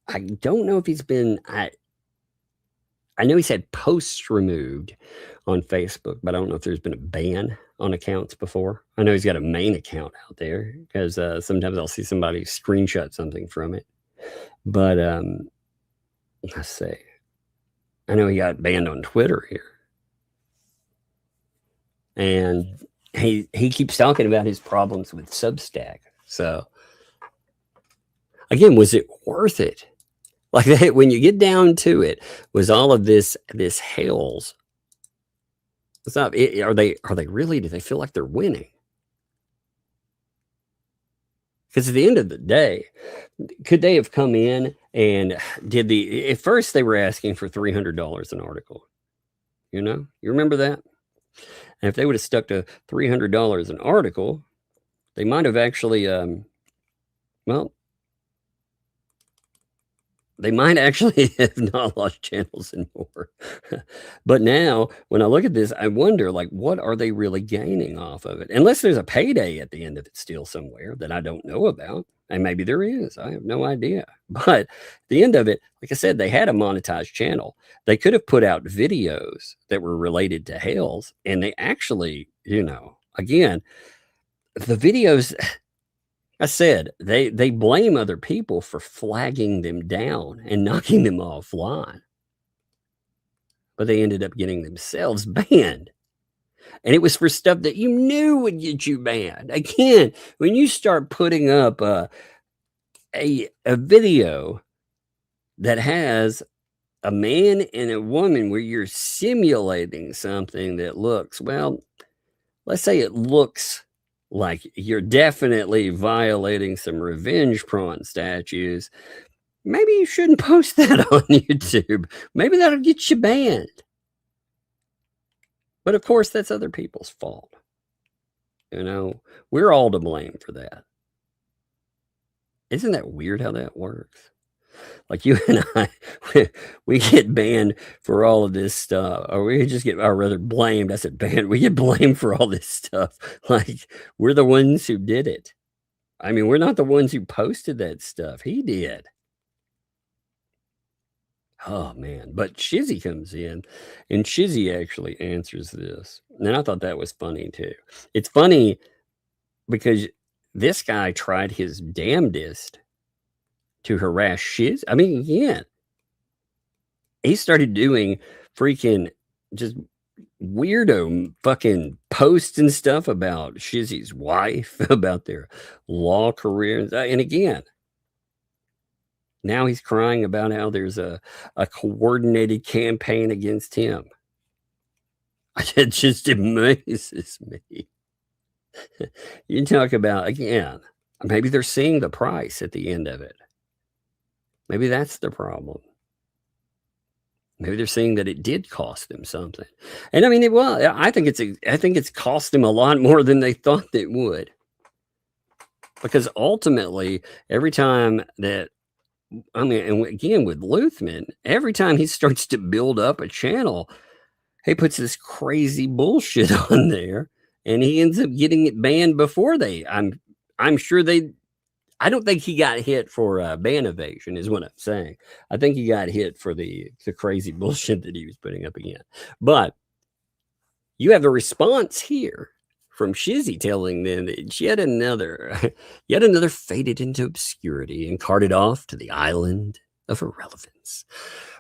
Speaker 6: I don't know if he's been, I know he's had posts removed on Facebook, but I don't know if there's been a ban on accounts before. I know he's got a main account out there because sometimes I'll see somebody screenshot something from it. But let's see. I know he got banned on Twitter here. And he keeps talking about his problems with Substack. So again, was it worth it? Like that, when you get down to it, was all of this Hales? It's not. Are they really? Do they feel like they're winning? Because at the end of the day, could they have come in and at first they were asking for $300 an article. You know, you remember that? And if they would have stuck to $300 an article, they might have actually, they might actually have not lost channels anymore. But now, when I look at this, I wonder, like, what are they really gaining off of it? Unless there's a payday at the end of it still somewhere that I don't know about. And maybe there is. I have no idea. But at the end of it, like I said, they had a monetized channel. They could have put out videos that were related to Hales. And they actually, you know, again, the videos... I said, they blame other people for flagging them down and knocking them offline. But they ended up getting themselves banned. And it was for stuff that you knew would get you banned. Again, when you start putting up a video that has a man and a woman where you're simulating something that looks, well, let's say it looks like you're definitely violating some revenge porn statues, maybe you shouldn't post that on YouTube. Maybe that'll get you banned. But of course, that's other people's fault. You know, we're all to blame for that. Isn't that weird how that works? Like you and I, we get banned for all of this stuff, or we just get, or rather blamed. I said banned. We get blamed for all this stuff. Like we're the ones who did it. I mean, we're not the ones who posted that stuff. He did. Oh man. But Shizzy comes in and Shizzy actually answers this. And I thought that was funny too. It's funny because this guy tried his damnedest to harass Shiz. I mean, again, he started doing freaking just weirdo fucking posts and stuff about Shizzy's wife, about their law careers. And again, now he's crying about how there's a coordinated campaign against him. It just amazes me. You talk about, again, maybe they're seeing the price at the end of it. Maybe that's the problem. Maybe they're seeing that it did cost them something. And I mean, I think it's cost them a lot more than they thought it would. Because ultimately, every time that, I mean, and again with Luthman, every time he starts to build up a channel, he puts this crazy bullshit on there, and he ends up getting it banned before they. I'm sure they. I don't think he got hit for ban evasion, is what I'm saying. I think he got hit for the crazy bullshit that he was putting up again. But you have a response here from Shizzy telling them that yet another faded into obscurity and carted off to the island of irrelevance,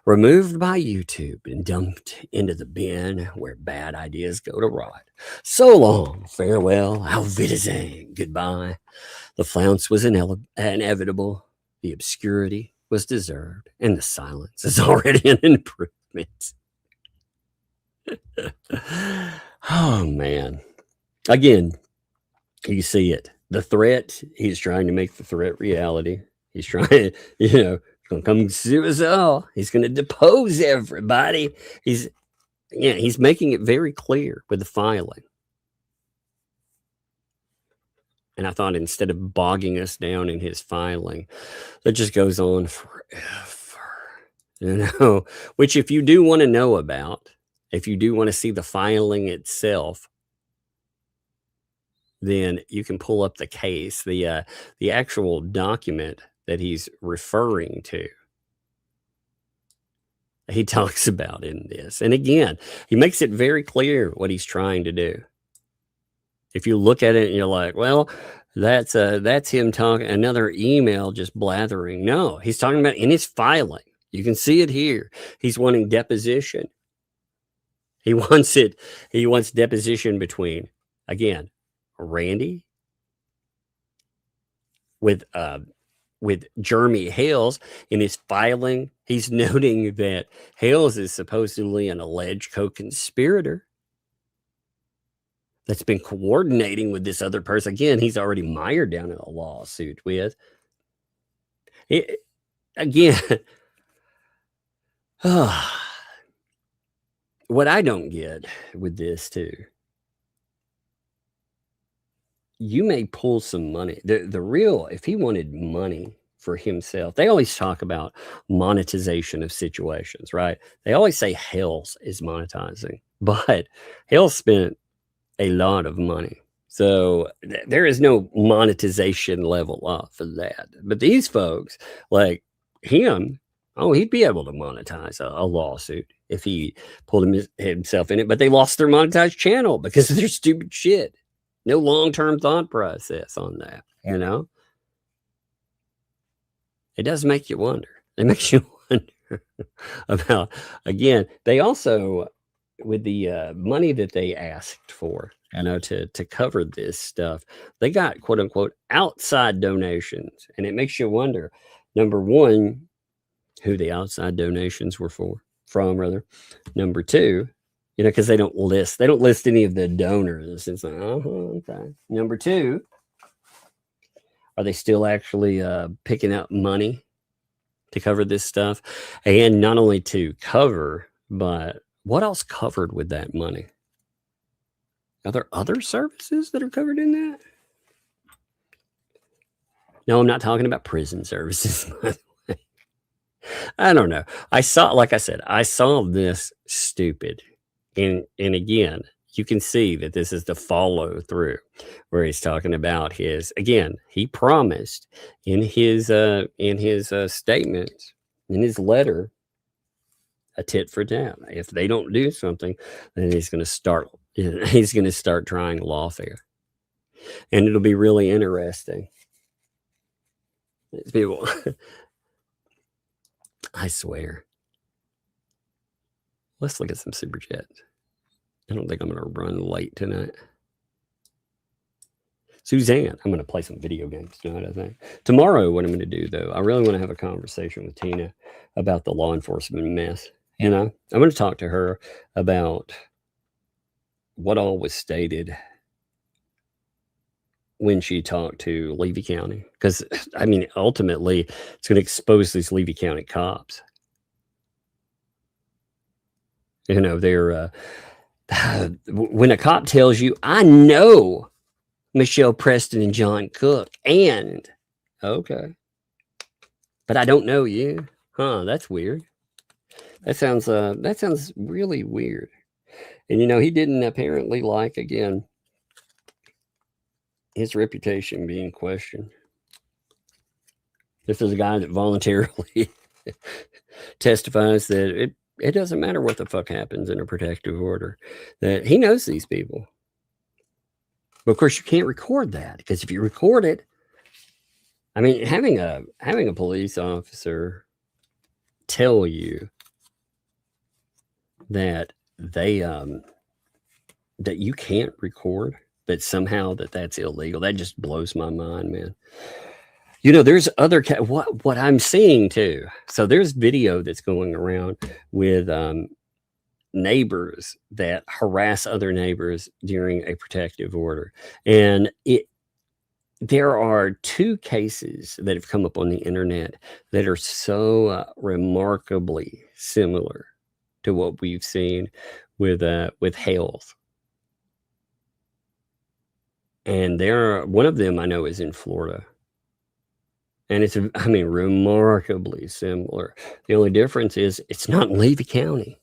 Speaker 6: removed by YouTube and dumped into the bin where bad ideas go to rot. So long, farewell, auf Wiedersehen, goodbye. The flounce was inevitable, the obscurity was deserved, and the silence is already an improvement. Oh, man. Again, you see it. The threat, he's trying to make the threat reality. He's trying, going to come sue us all. He's going to depose everybody. He's making it very clear with the filing. And I thought instead of bogging us down in his filing, that just goes on forever, which if you do want to know about, if you do want to see the filing itself, then you can pull up the case, the actual document that he's referring to. He talks about in this. And again, he makes it very clear what he's trying to do. If you look at it and you're like, well, that's him talking, another email just blathering. No, he's talking about in his filing. You can see it here. He's wanting deposition. He wants deposition between, again, Randy with Jeremy Hales. In his filing, he's noting that Hales is supposedly an alleged co-conspirator that's been coordinating with this other person. Again, he's already mired down in a lawsuit with. Again, what I don't get with this too, you may pull some money. The real, if he wanted money for himself, they always talk about monetization of situations, right? They always say Hales is monetizing, but Hale spent a lot of money. So there is no monetization level up for that. But these folks, like him, he'd be able to monetize a lawsuit if he pulled himself in it. But they lost their monetized channel because of their stupid shit. No long-term thought process on that, It does make you wonder. It makes you wonder about, again, they also, with the money that they asked for, to cover this stuff, they got quote unquote outside donations. And it makes you wonder, number one, who the outside donations were from. Number two, because they don't list any of the donors. It's like, okay. Number two, are they still actually picking out money to cover this stuff? And not only to cover, but what else covered with that money? Are there other services that are covered in that? No, I'm not talking about prison services, by the way. I don't know. Like I said, I saw this stupid. And again, you can see that this is the follow through where he's talking about he promised in his statement, in his letter, a tit for tat. If they don't do something, then he's going to start trying lawfare. And it'll be really interesting. People, I swear. Let's look at some super chats. I don't think I'm going to run late tonight. Suzanne, I'm going to play some video games tonight, I think. Tomorrow, what I'm going to do, though, I really want to have a conversation with Tina about the law enforcement mess. I'm going to talk to her about what all was stated when she talked to Levy County. Because, ultimately, it's going to expose these Levy County cops. They're when a cop tells you, I know Michelle Preston and John Cook. And, okay. But I don't know you. Huh, that's weird. That sounds really weird. And, he didn't apparently like, again, his reputation being questioned. This is a guy that voluntarily testifies that it doesn't matter what the fuck happens in a protective order, that he knows these people. But of course, you can't record that, because if you record it, I mean, having a police officer tell you that that you can't record, that somehow that's illegal, that just blows my mind, man. There's other what I'm seeing too. So there's video that's going around with neighbors that harass other neighbors during a protective order, and there are 2 cases that have come up on the internet that are so remarkably similar to what we've seen with Hale. And one of them I know is in Florida. And it's, remarkably similar. The only difference is it's not in Levy County.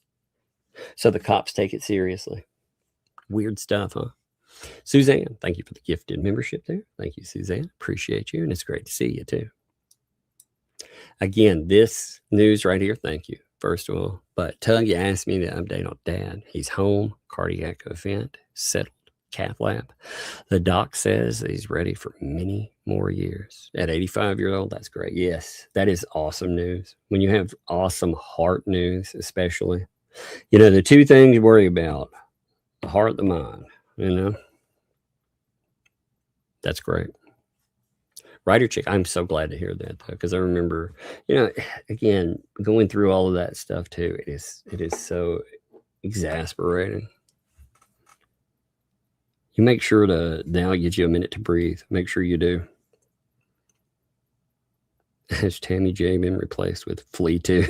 Speaker 6: So the cops take it seriously. Weird stuff, huh? Suzanne, thank you for the gifted membership there. Thank you, Suzanne. Appreciate you. And it's great to see you too. Again, this news right here, thank you, first of all. But Tug, you asked me to update on Dad. He's home, cardiac event, settled, cath lab. The doc says that he's ready for many more years. At 85 years old, that's great. Yes, that is awesome news. When you have awesome heart news, especially, the 2 things you worry about, the heart, the mind, That's great. Writer chick, I'm so glad to hear that, though, because I remember, again, going through all of that stuff too. It is so exasperating. You make sure to, now gives you a minute to breathe. Make sure you do. Has Tammy J been replaced with Flea 2?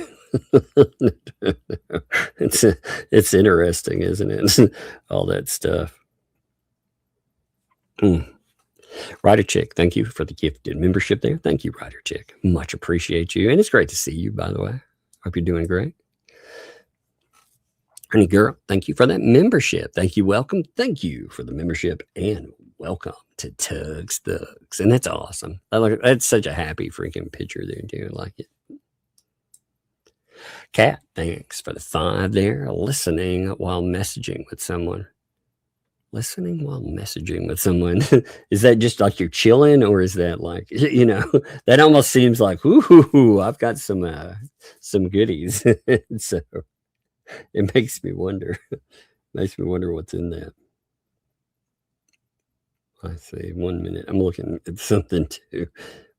Speaker 6: It's interesting, isn't it? All that stuff. Writer Chick, thank you for the gifted membership there. Thank you, Writer Chick. Much appreciate you. And it's great to see you, by the way. Hope you're doing great. Honey girl, thank you for that membership. Thank you. Welcome. Thank you for the membership and welcome to Tugs Thugs. And that's awesome. That's such a happy freaking picture there, too. I like it. Kat, thanks for the 5 there. Listening while messaging with someone. Listening while messaging with someone. Is that just like you're chilling, or is that like, that almost seems like, ooh, I've got some goodies. So it makes me wonder. Makes me wonder what's in that. I see. 1 minute. I'm looking at something too.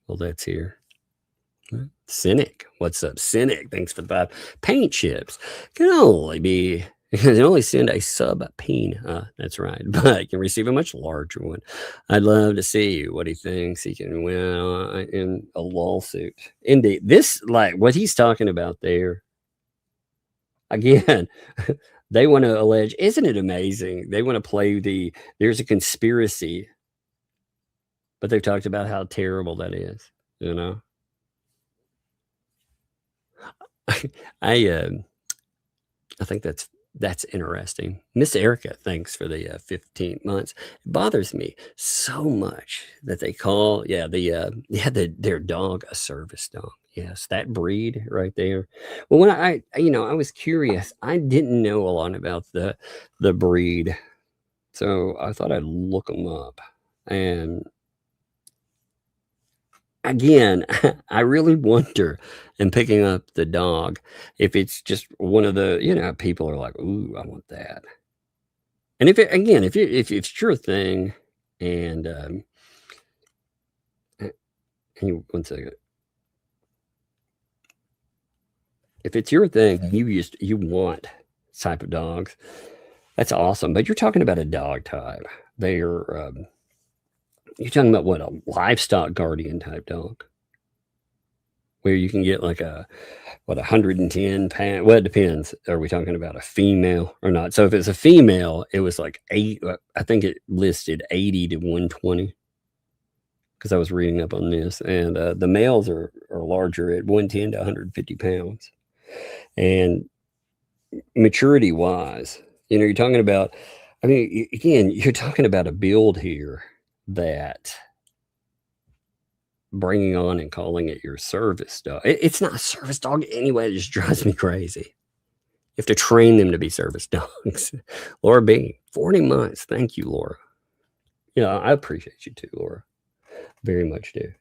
Speaker 6: Well, that's here. Cynic. What's up, Cynic? Thanks for the 5. Paint chips can only send a sub-peen. That's right. But you can receive a much larger one. I'd love to see what he thinks he can win in a lawsuit. Indeed. This, like what he's talking about there, again, they want to allege, isn't it amazing? They want to play there's a conspiracy, but they've talked about how terrible that is, I think that's interesting. Miss Erica, thanks for the 15 months. It bothers me so much that they call their dog a service dog. Yes, that breed right there. Well, when I was curious, I didn't know a lot about the breed, so I thought I'd look them up. And again, I really wonder, in picking up the dog, if it's just one of the, people are like, ooh, I want that. And if it's your thing, and hang on 1 second. If it's your thing, you want type of dogs, that's awesome. But you're talking about a dog type. You're talking about what, a livestock guardian type dog, where you can get like a 110 pound. Well, it depends. Are we talking about a female or not? So if it's a female, it was like I think it listed 80 to 120 because I was reading up on this, and the males are larger at 110 to 150 pounds. And maturity wise, you're talking about, I mean, again, you're talking about a build here that bringing on and calling it your service dog. It's not a service dog anyway. It just drives me crazy. You have to train them to be service dogs. Laura B, 40 months. Thank you, Laura. I appreciate you too, Laura. Very much do.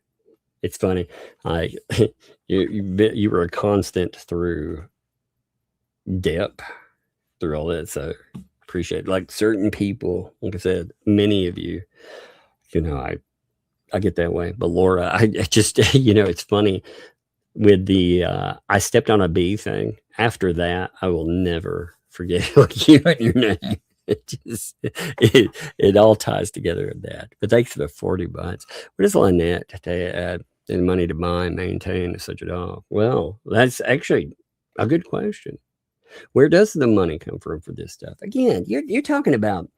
Speaker 6: It's funny. You were a constant through depth, through all that. So appreciate it. Like certain people, like I said, many of you, I get that way. But Laura, I just, it's funny with the, I stepped on a bee thing. After that, I will never forget you and your name. It all ties together in that. But thanks for the 40 months. What is Lynette to add in money to buy and maintain such a dog? Well, that's actually a good question. Where does the money come from for this stuff? Again, you're talking about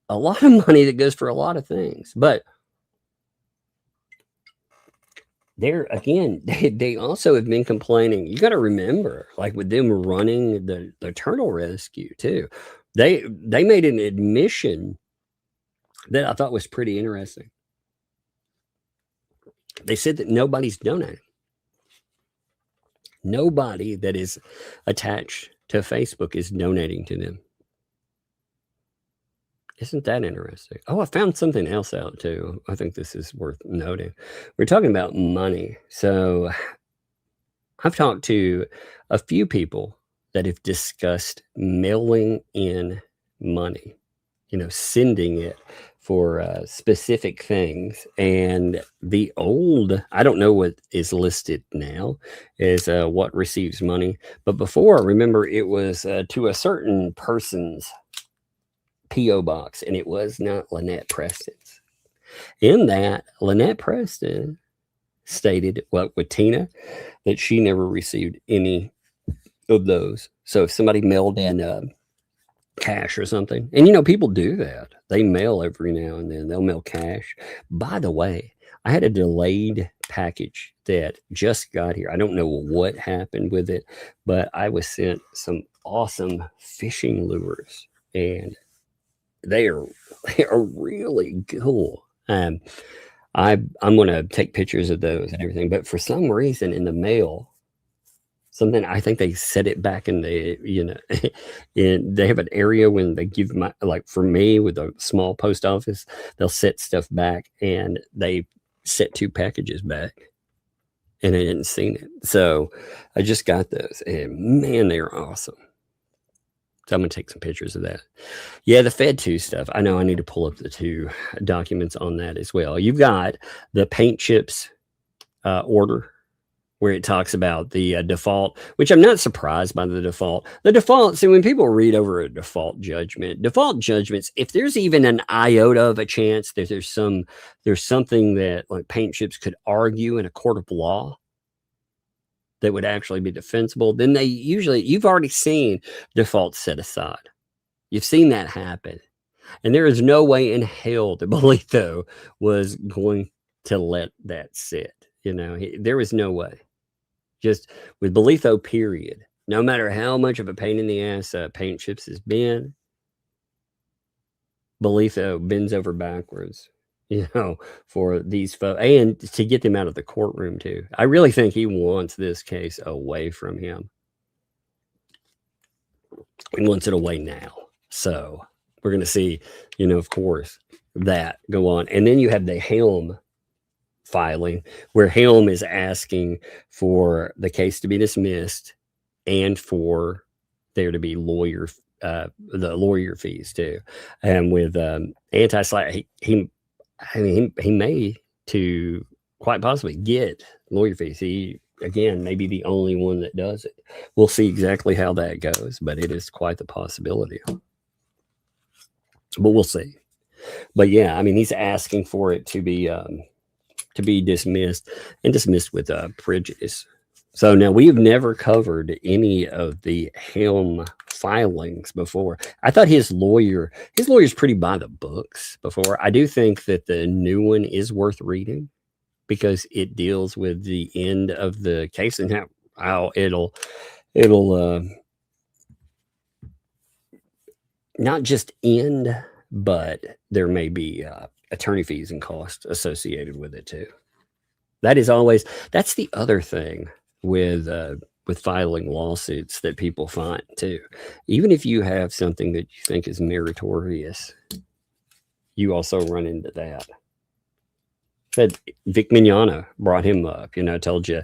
Speaker 6: a lot of money that goes for a lot of things, but they also have been complaining. You got to remember, like with them running the turtle rescue too, they made an admission that I thought was pretty interesting. They said that nobody's donating. Nobody that is attached to Facebook is donating to them. Isn't that interesting? Oh, I found something else out too. I think this is worth noting. We're talking about money. So I've talked to a few people that have discussed mailing in money, sending it for specific things. And the old, I don't know what is listed now is what receives money. But before, remember, it was to a certain person's P.O. box, and it was not Lynette Preston's. In that, Lynette Preston stated, with Tina, that she never received any of those. So if somebody mailed in cash or something, and people do that. They mail every now and then. They'll mail cash. By the way, I had a delayed package that just got here. I don't know what happened with it, but I was sent some awesome fishing lures, and they are really cool. I'm going to take pictures of those and everything. But for some reason in the mail, something, I think they set it back in the, they have an area when they give for me with a small post office, they'll set stuff back, and they set 2 packages back, and I hadn't seen it. So I just got those, and man, they're awesome. So I'm going to take some pictures of that. Yeah, the Fed2 stuff. I know I need to pull up the 2 documents on that as well. You've got the paint chips order where it talks about the default, which I'm not surprised by the default. The default, see, when people read over a default judgments, if there's even an iota of a chance that there's something that like paint chips could argue in a court of law that would actually be defensible, then they usually, you've already seen default set aside. You've seen that happen. And there is no way in hell that Buckleup was going to let that sit. There was no way. Just with Buckleup, period. No matter how much of a pain in the ass paint chips has been, Buckleup bends over backwards, for these folks, and to get them out of the courtroom too. I really think he wants this case away from him. He wants it away now. So we're going to see, of course, that go on. And then you have the Hale filing, where Hale is asking for the case to be dismissed and for there to be the lawyer fees too. And with anti-SLAPP, he may to quite possibly get lawyer fees. He, again, may be the only one that does it. We'll see exactly how that goes, but it is quite the possibility. But we'll see. But yeah, he's asking for it to be dismissed, and dismissed with prejudice. So now we've never covered any of the Helm filings before. I thought his lawyer's pretty by the books before. I do think that the new one is worth reading because it deals with the end of the case and how it'll not just end, but there may be attorney fees and costs associated with it too. That's the other thing with filing lawsuits that people find too. Even if you have something that you think is meritorious, you also run into that. But Vic Mignogna brought him up, told you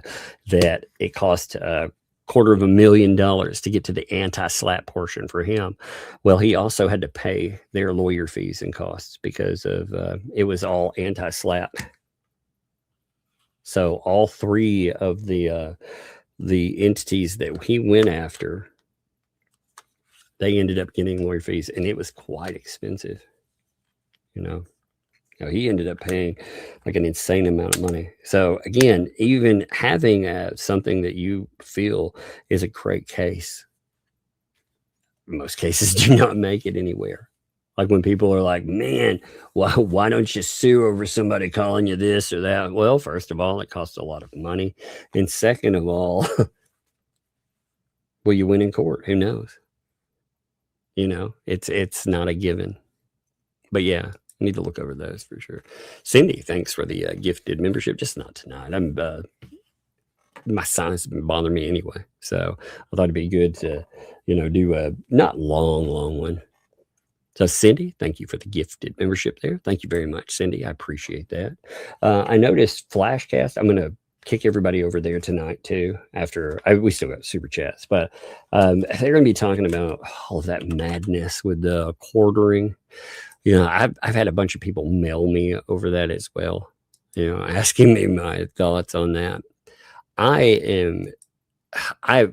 Speaker 6: that it cost $250,000 to get to the anti-slap portion for him. Well, he also had to pay their lawyer fees and costs because of it was all anti-slap. So all three of the entities that he went after, they ended up getting lawyer fees, and it was quite expensive. He ended up paying like an insane amount of money. So again, even having something that you feel is a great case, most cases do not make it anywhere. Like when people are like, man, why don't you sue over somebody calling you this or that? Well, first of all, it costs a lot of money. And second of all, will you win in court? Who knows? It's not a given. But yeah, need to look over those for sure. Cindy, thanks for the gifted membership. Just not tonight. My sinus has been bothering me anyway. So I thought it'd be good to, do a not long one. So Cindy, thank you for the gifted membership there. Thank you very much, Cindy. I appreciate that. I noticed Flashcast. I'm going to kick everybody over there tonight too. We still got super chats, but they're going to be talking about all of that madness with the quartering. I've had a bunch of people mail me over that as well, asking me my thoughts on that.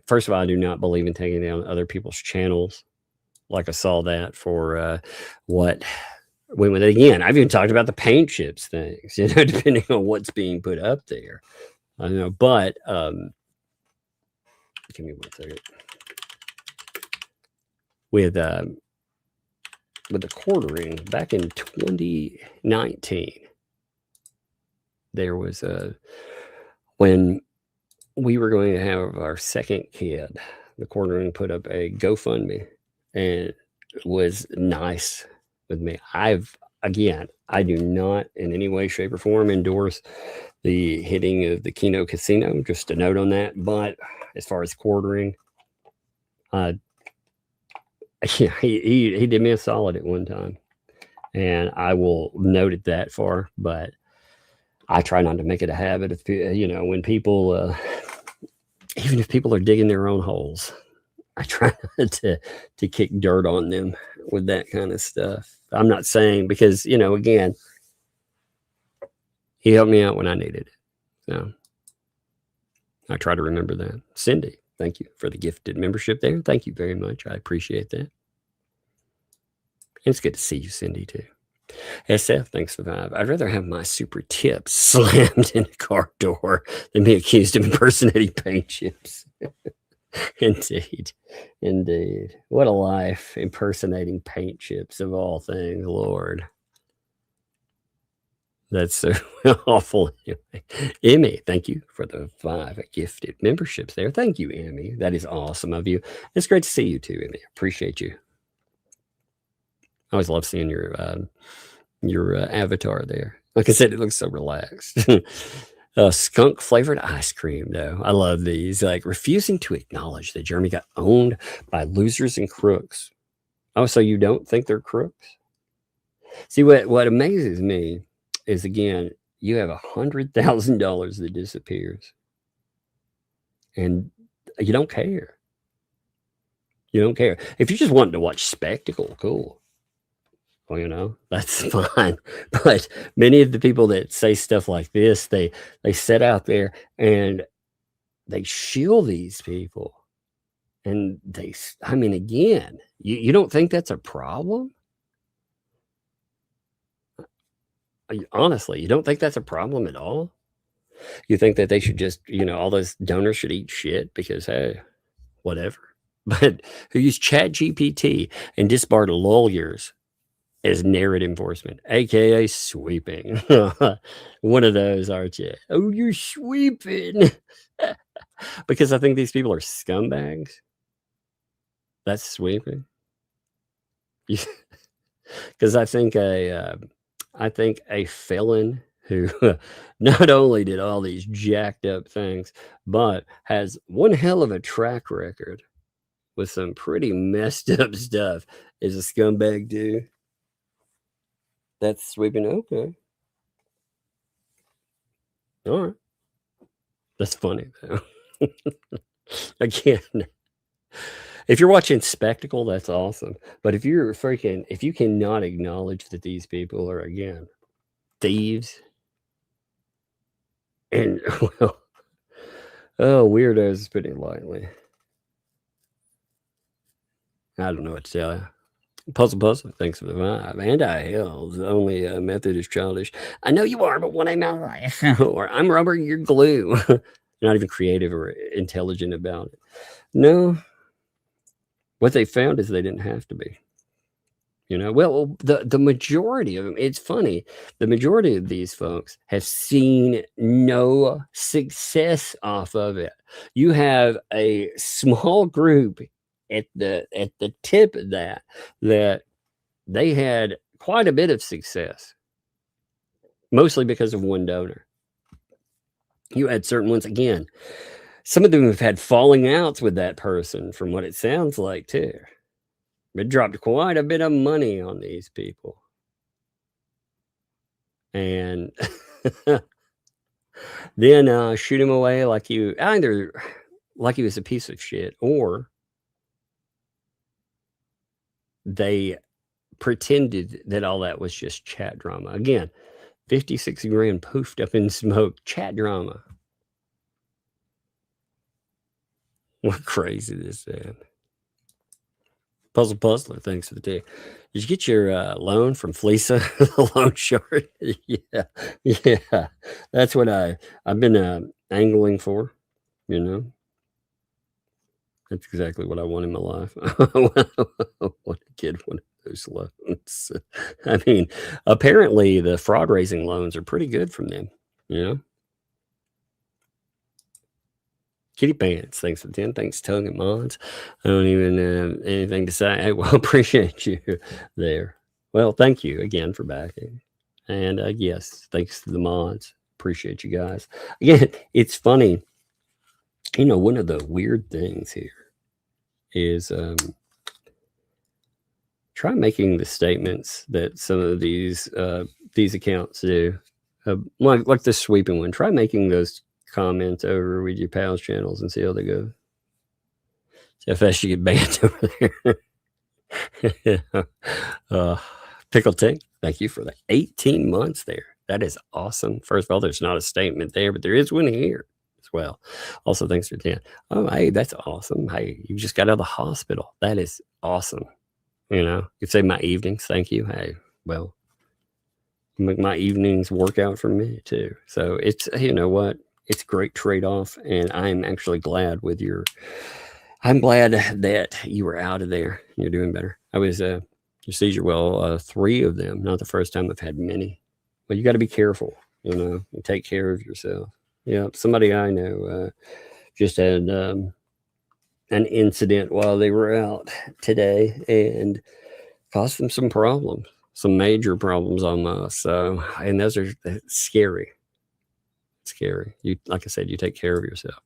Speaker 6: First of all, I do not believe in taking down other people's channels. Like I saw that for what went with it again. I've even talked about the paint chips things, depending on what's being put up there. I know, but give me 1 second. With the quartering back in 2019, there was when we were going to have our second kid, the quartering put up a GoFundMe, and it was nice with me. I do not in any way, shape, or form endorse the hitting of the Keno Casino. Just a note on that. But as far as quartering, he did me a solid at one time, and I will note it that far. But I try not to make it a habit of, when people, even if people are digging their own holes, I try not to kick dirt on them with that kind of stuff. I'm not saying because, again, he helped me out when I needed it. So I try to remember that. Cindy, thank you for the gifted membership there. Thank you very much. I appreciate that. And it's good to see you, Cindy, too. SF, thanks for the vibe. I'd rather have my super tips slammed in a car door than be accused of impersonating paint chips. Indeed. What a life, impersonating paint chips of all things, Lord. That's so awful. Anyway. Emmy, thank you for the 5 gifted memberships there. Thank you, Emmy. That is awesome of you. It's great to see you too, Emmy. Appreciate you. I always love seeing your avatar there. Like I said, it looks so relaxed. Skunk flavored ice cream, though. I love these. Like refusing to acknowledge that Jeremy got owned by losers and crooks. Oh, so you don't think they're crooks? See, what amazes me is, again, you have $100,000 that disappears, and you don't care. You don't care. If you're just wanting to watch spectacle, cool. Well, that's fine. But many of the people that say stuff like this, they sit out there and they shield these people. And again, you don't think that's a problem? Honestly, you don't think that's a problem at all? You think that they should just, all those donors should eat shit because, hey, whatever. But who use ChatGPT and disbarred lawyers as narrative enforcement, aka sweeping. One of those, aren't you? Oh, you're sweeping. Because I think these people are scumbags. That's sweeping. Because I think a felon who not only did all these jacked up things, but has one hell of a track record with some pretty messed up stuff is a scumbag too. That's sweeping. Okay. All right. That's funny though. Again, if you're watching spectacle, that's awesome. But if you cannot acknowledge that these people are, again, thieves and, well, weirdos is putting it lightly. I don't know what to tell you. Puzzle, thanks for the vibe. Anti-Hale, the only method is childish. I know you are, but what I'm not life. Or I'm rubber, you're glue. You're not even creative or intelligent about it. No. What they found is they didn't have to be. Well, the majority of them, it's funny, the majority of these folks have seen no success off of it. You have a small group at the tip of that they had quite a bit of success, mostly because of one donor. You had certain ones, again, some of them have had falling outs with that person, from what it sounds like too. It dropped quite a bit of money on these people, and then shoot him away like he was a piece of shit, or they pretended that all that was just chat drama. Again, 56 grand poofed up in smoke, chat drama. What crazy this is. Puzzler, thanks for the tea. Did you get your loan from Fleesa, the loan shark? Yeah. That's what I've been angling for, That's exactly what I want in my life. I want to get one of those loans. I mean, apparently the fraud raising loans are pretty good from them, Kitty Pants, thanks for 10. Thanks, Tug and Mons. I don't even have anything to say. Hey, well, appreciate you there. Well, thank you again for backing. And yes, thanks to the mods. Appreciate you guys. Again, it's funny. One of the weird things here is try making the statements that some of these accounts do. Like the sweeping one. Try making those comments over with your pals channels and see how they go. See how fast you get banned over there. Pickle Tank, thank you for the 18 months there. That is awesome. First of all, there's not a statement there, but there is one here as well. Also, thanks for 10. Oh, hey, that's awesome. Hey, you just got out of the hospital. That is awesome. You say my evenings. Thank you. Hey, well, make my evenings work out for me too. So it's, what? It's a great trade-off, and I'm actually glad I'm glad that you were out of there. You're doing better. I was seizure. Well, 3 of them. Not the first time I've had many. Well, you got to be careful. And take care of yourself. Yeah, somebody I know just had an incident while they were out today, and caused them some problems, some major problems almost. So, and those are scary. Scary. Like I said, you take care of yourself.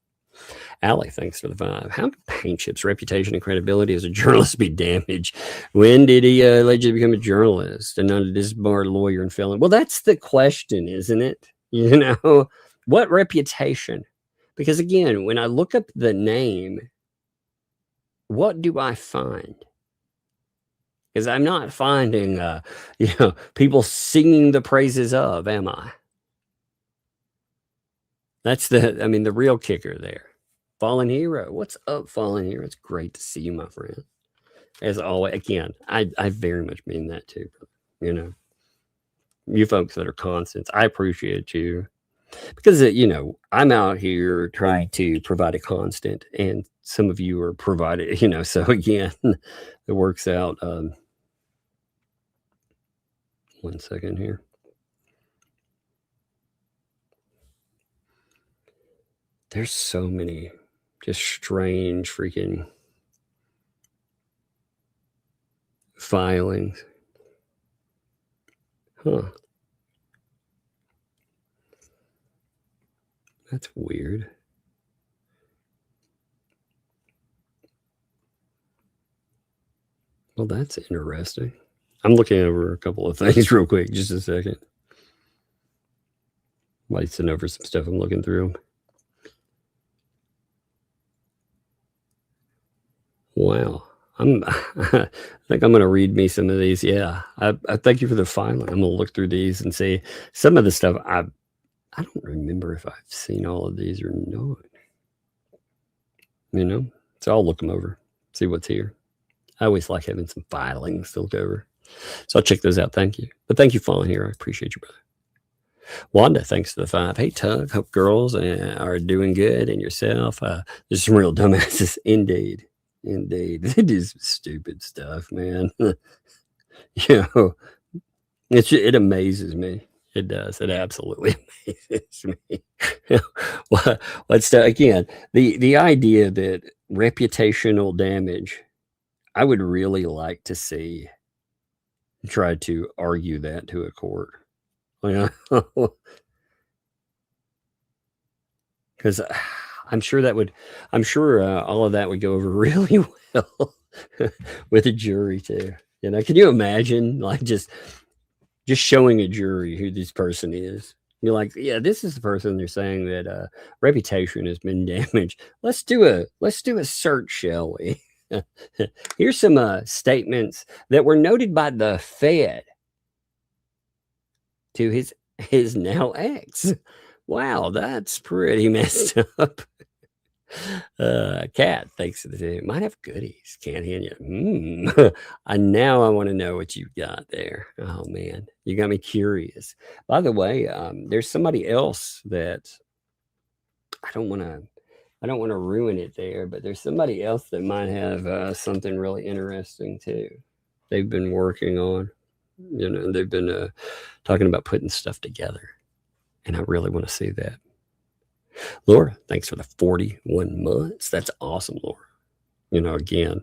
Speaker 6: Allie, thanks for the 5. How can Paint Chip's reputation and credibility as a journalist be damaged? When did he allegedly become a journalist and not a disbarred lawyer and felon? Well, that's the question, isn't it? What reputation? Because again, when I look up the name, what do I find? Because I'm not finding, people singing the praises of, am I? That's the real kicker there. Fallen Hero. What's up, Fallen Hero? It's great to see you, my friend. As always, again, I very much mean that too. You folks that are constants, I appreciate you. because you know, I'm out here trying to provide a constant, and some of you are provided, you know, so again, it works out. 1 second here. There's so many just strange freaking filings. Huh. That's weird. Well, that's interesting. I'm looking over a couple of things real quick. Just a second. Lighting over some stuff. I'm looking through. Wow. I think I'm going to read me some of these. Yeah. I thank you for the filing. I'm going to look through these and see some of the stuff. I don't remember if I've seen all of these or not. You know, so I'll look them over, see what's here. I always like having some filings to look over. So I'll check those out. Thank you. But thank you for following here. I appreciate you, brother. Wanda, thanks for the 5. Hey, Tug. Hope girls are doing good and yourself. There's some real dumbasses. Indeed. Indeed. They do some stupid stuff, man. You know, it amazes me. It does. It absolutely amazes me. What's again, the idea that reputational damage, I would really like to see try to argue that to a court. Because I'm sure all of that would go over really well with a jury too. You know, can you imagine like just showing a jury who this person is? You're like, yeah, this is the person they're saying that reputation has been damaged. Let's do a search, shall we? Here's some statements that were noted by the Fed to his now ex. Wow, that's pretty messed up. Cat, thanks for the day. Might have goodies. Can't hear you. I want to know what you got there. Oh man, you got me curious. By the way, there's somebody else that I don't want to ruin it there, but there's somebody else that might have something really interesting too. They've been working on, you know, they've been talking about putting stuff together, and I really want to see that. Laura, thanks for the 41 months. That's awesome, Laura. You know, again,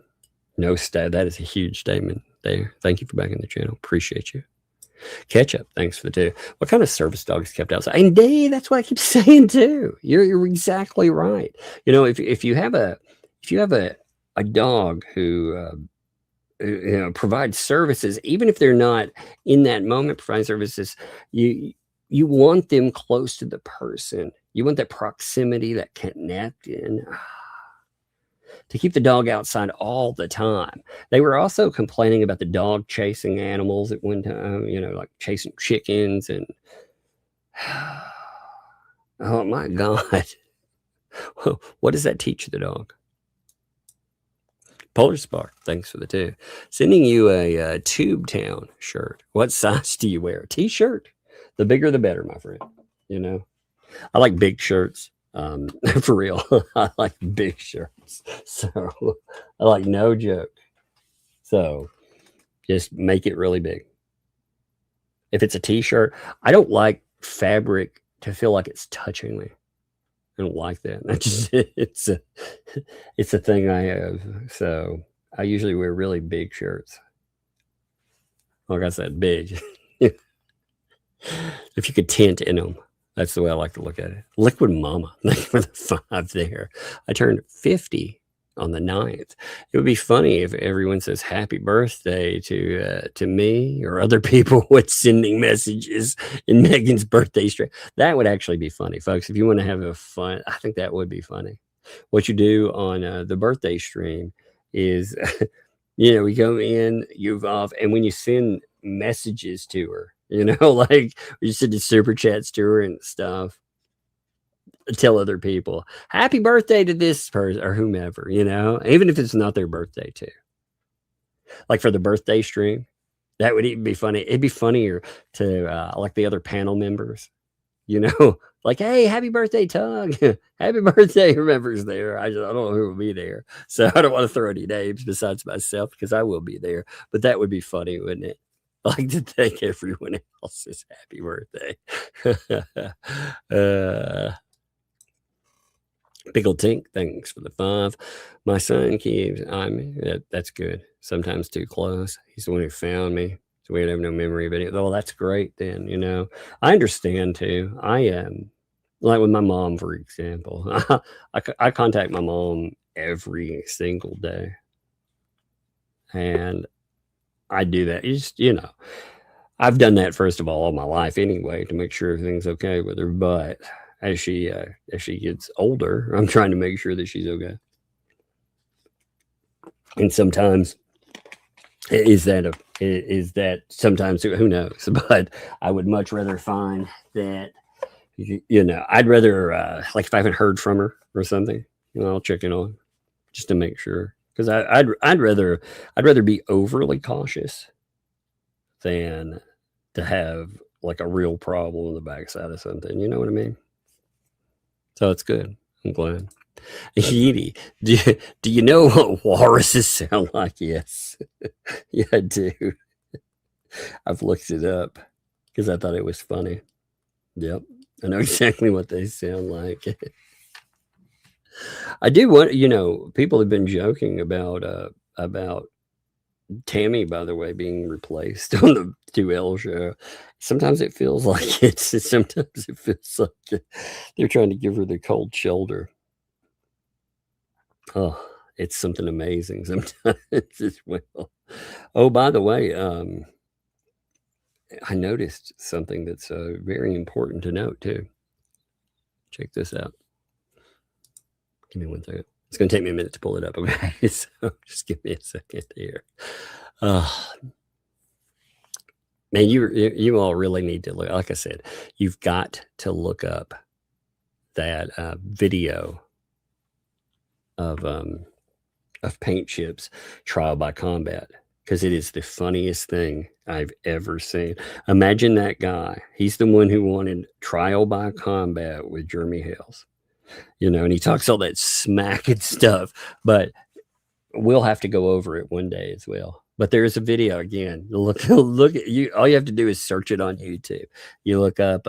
Speaker 6: that is a huge statement there. Thank you for backing the channel. Appreciate you. Ketchup, thanks for the 2. What kind of service dog is kept outside? Indeed, that's what I keep saying too. You're exactly right. You know, if you have a dog who you know, provides services, even if they're not in that moment providing services, you want them close to the person. You want that proximity, that connecting, to keep the dog outside all the time. They were also complaining about the dog chasing animals at one time, you know, like chasing chickens and, oh my God. What does that teach the dog? Polar Spark, thanks for the 2. Sending you a Tube Town shirt. What size do you wear? T-shirt. The bigger, the better, my friend. You know, I like big shirts. For real, I like big shirts. So I like, no joke. So just make it really big. If it's a T-shirt, I don't like fabric to feel like it's touching me. I don't like that. It's a thing I have. So I usually wear really big shirts. Like I said, big. If you could tint in them, that's the way I like to look at it. Liquid Mama, thank you for the 5 there. I turned 50 on the 9th. It would be funny if everyone says happy birthday to me or other people with sending messages in Megan's birthday stream. That would actually be funny, folks. If you want to have a fun, I think that would be funny. What you do on the birthday stream is, you know, we go in, you evolve, and when you send messages to her, you know, like we send the super chats to her and stuff, tell other people happy birthday to this person or whomever, you know, even if it's not their birthday too. Like for the birthday stream, that would even be funny. It'd be funnier to like the other panel members, you know, Like, hey, happy birthday, Tug. Happy birthday, whoever's there. I don't know who will be there. So I don't want to throw any names besides myself because I will be there. But that would be funny, wouldn't it? I like to thank everyone else's happy birthday. Pickle Tink, thanks for the 5. My son keeps, that's good. Sometimes too close. He's the one who found me. So we have no memory of it. Oh, that's great then, you know. I understand too. I am like with my mom, for example. I contact my mom every single day. And I do that. Just, you know, I've done that first of all my life anyway to make sure everything's okay with her. But as she gets older, I'm trying to make sure that she's okay. And sometimes is that sometimes, who knows? But I would much rather find that, you know, I'd rather like if I haven't heard from her or something, you know, I'll check in on just to make sure. Because I'd rather be overly cautious than to have like a real problem on the backside of something. You know what I mean? So it's good. I'm glad. Edie, do you know what walruses sound like? Yes. Yeah, I do. I've looked it up because I thought it was funny. Yep. I know exactly what they sound like. I do want, you know, people have been joking about Tammy, by the way, being replaced on the 2L show. Sometimes it feels like sometimes it feels like they're trying to give her the cold shoulder. Oh, it's something amazing sometimes as well. Oh, by the way, I noticed something that's very important to note too. Check this out. Give me 1 second. It's going to take me a minute to pull it up. Okay, so just give me a second here. Man, you all really need to look. Like I said, you've got to look up that video of Paint Chip's trial by combat, because it is the funniest thing I've ever seen. Imagine that guy. He's the one who wanted trial by combat with Jeremy Hales. You know, and he talks all that smack and stuff, but we'll have to go over it one day as well. But there is a video again. Look at you. All you have to do is search it on YouTube. You look up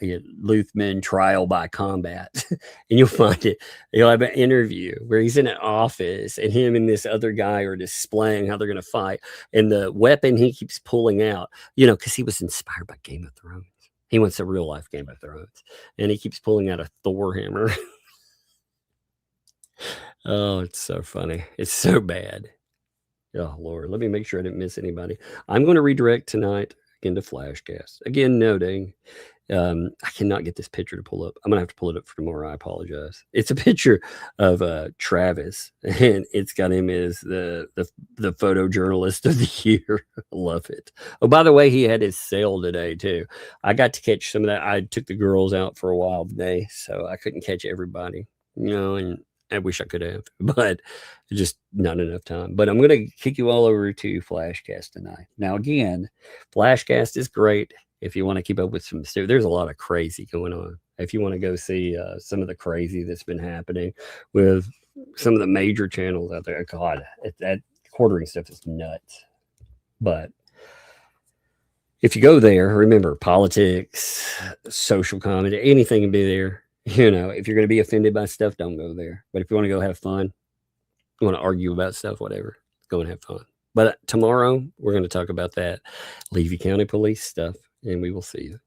Speaker 6: Luthman trial by combat, and you'll find it. You'll have an interview where he's in an office, and him and this other guy are displaying how they're going to fight, and the weapon he keeps pulling out, you know, because he was inspired by Game of Thrones. He wants a real life Game of Thrones, and he keeps pulling out a Thor hammer. Oh, it's so funny. It's so bad. Oh, Lord. Let me make sure I didn't miss anybody. I'm going to redirect tonight again to Flashcast. Again, noting, I cannot get this picture to pull up. I'm going to have to pull it up for tomorrow. I apologize. It's a picture of Travis, and it's got him as the photojournalist of the year. I love it. Oh, by the way, he had his sale today, too. I got to catch some of that. I took the girls out for a while today, so I couldn't catch everybody, you know, and I wish I could have, but just not enough time. But I'm going to kick you all over to Flashcast tonight. Now, again, Flashcast is great if you want to keep up with some stuff. There's a lot of crazy going on. If you want to go see some of the crazy that's been happening with some of the major channels out there, God, that quartering stuff is nuts. But if you go there, remember, politics, social comedy, anything can be there. You know, if you're going to be offended by stuff, don't go there. But if you want to go have fun, you want to argue about stuff, whatever, go and have fun. But tomorrow, we're going to talk about that Levy County Police stuff, and we will see you.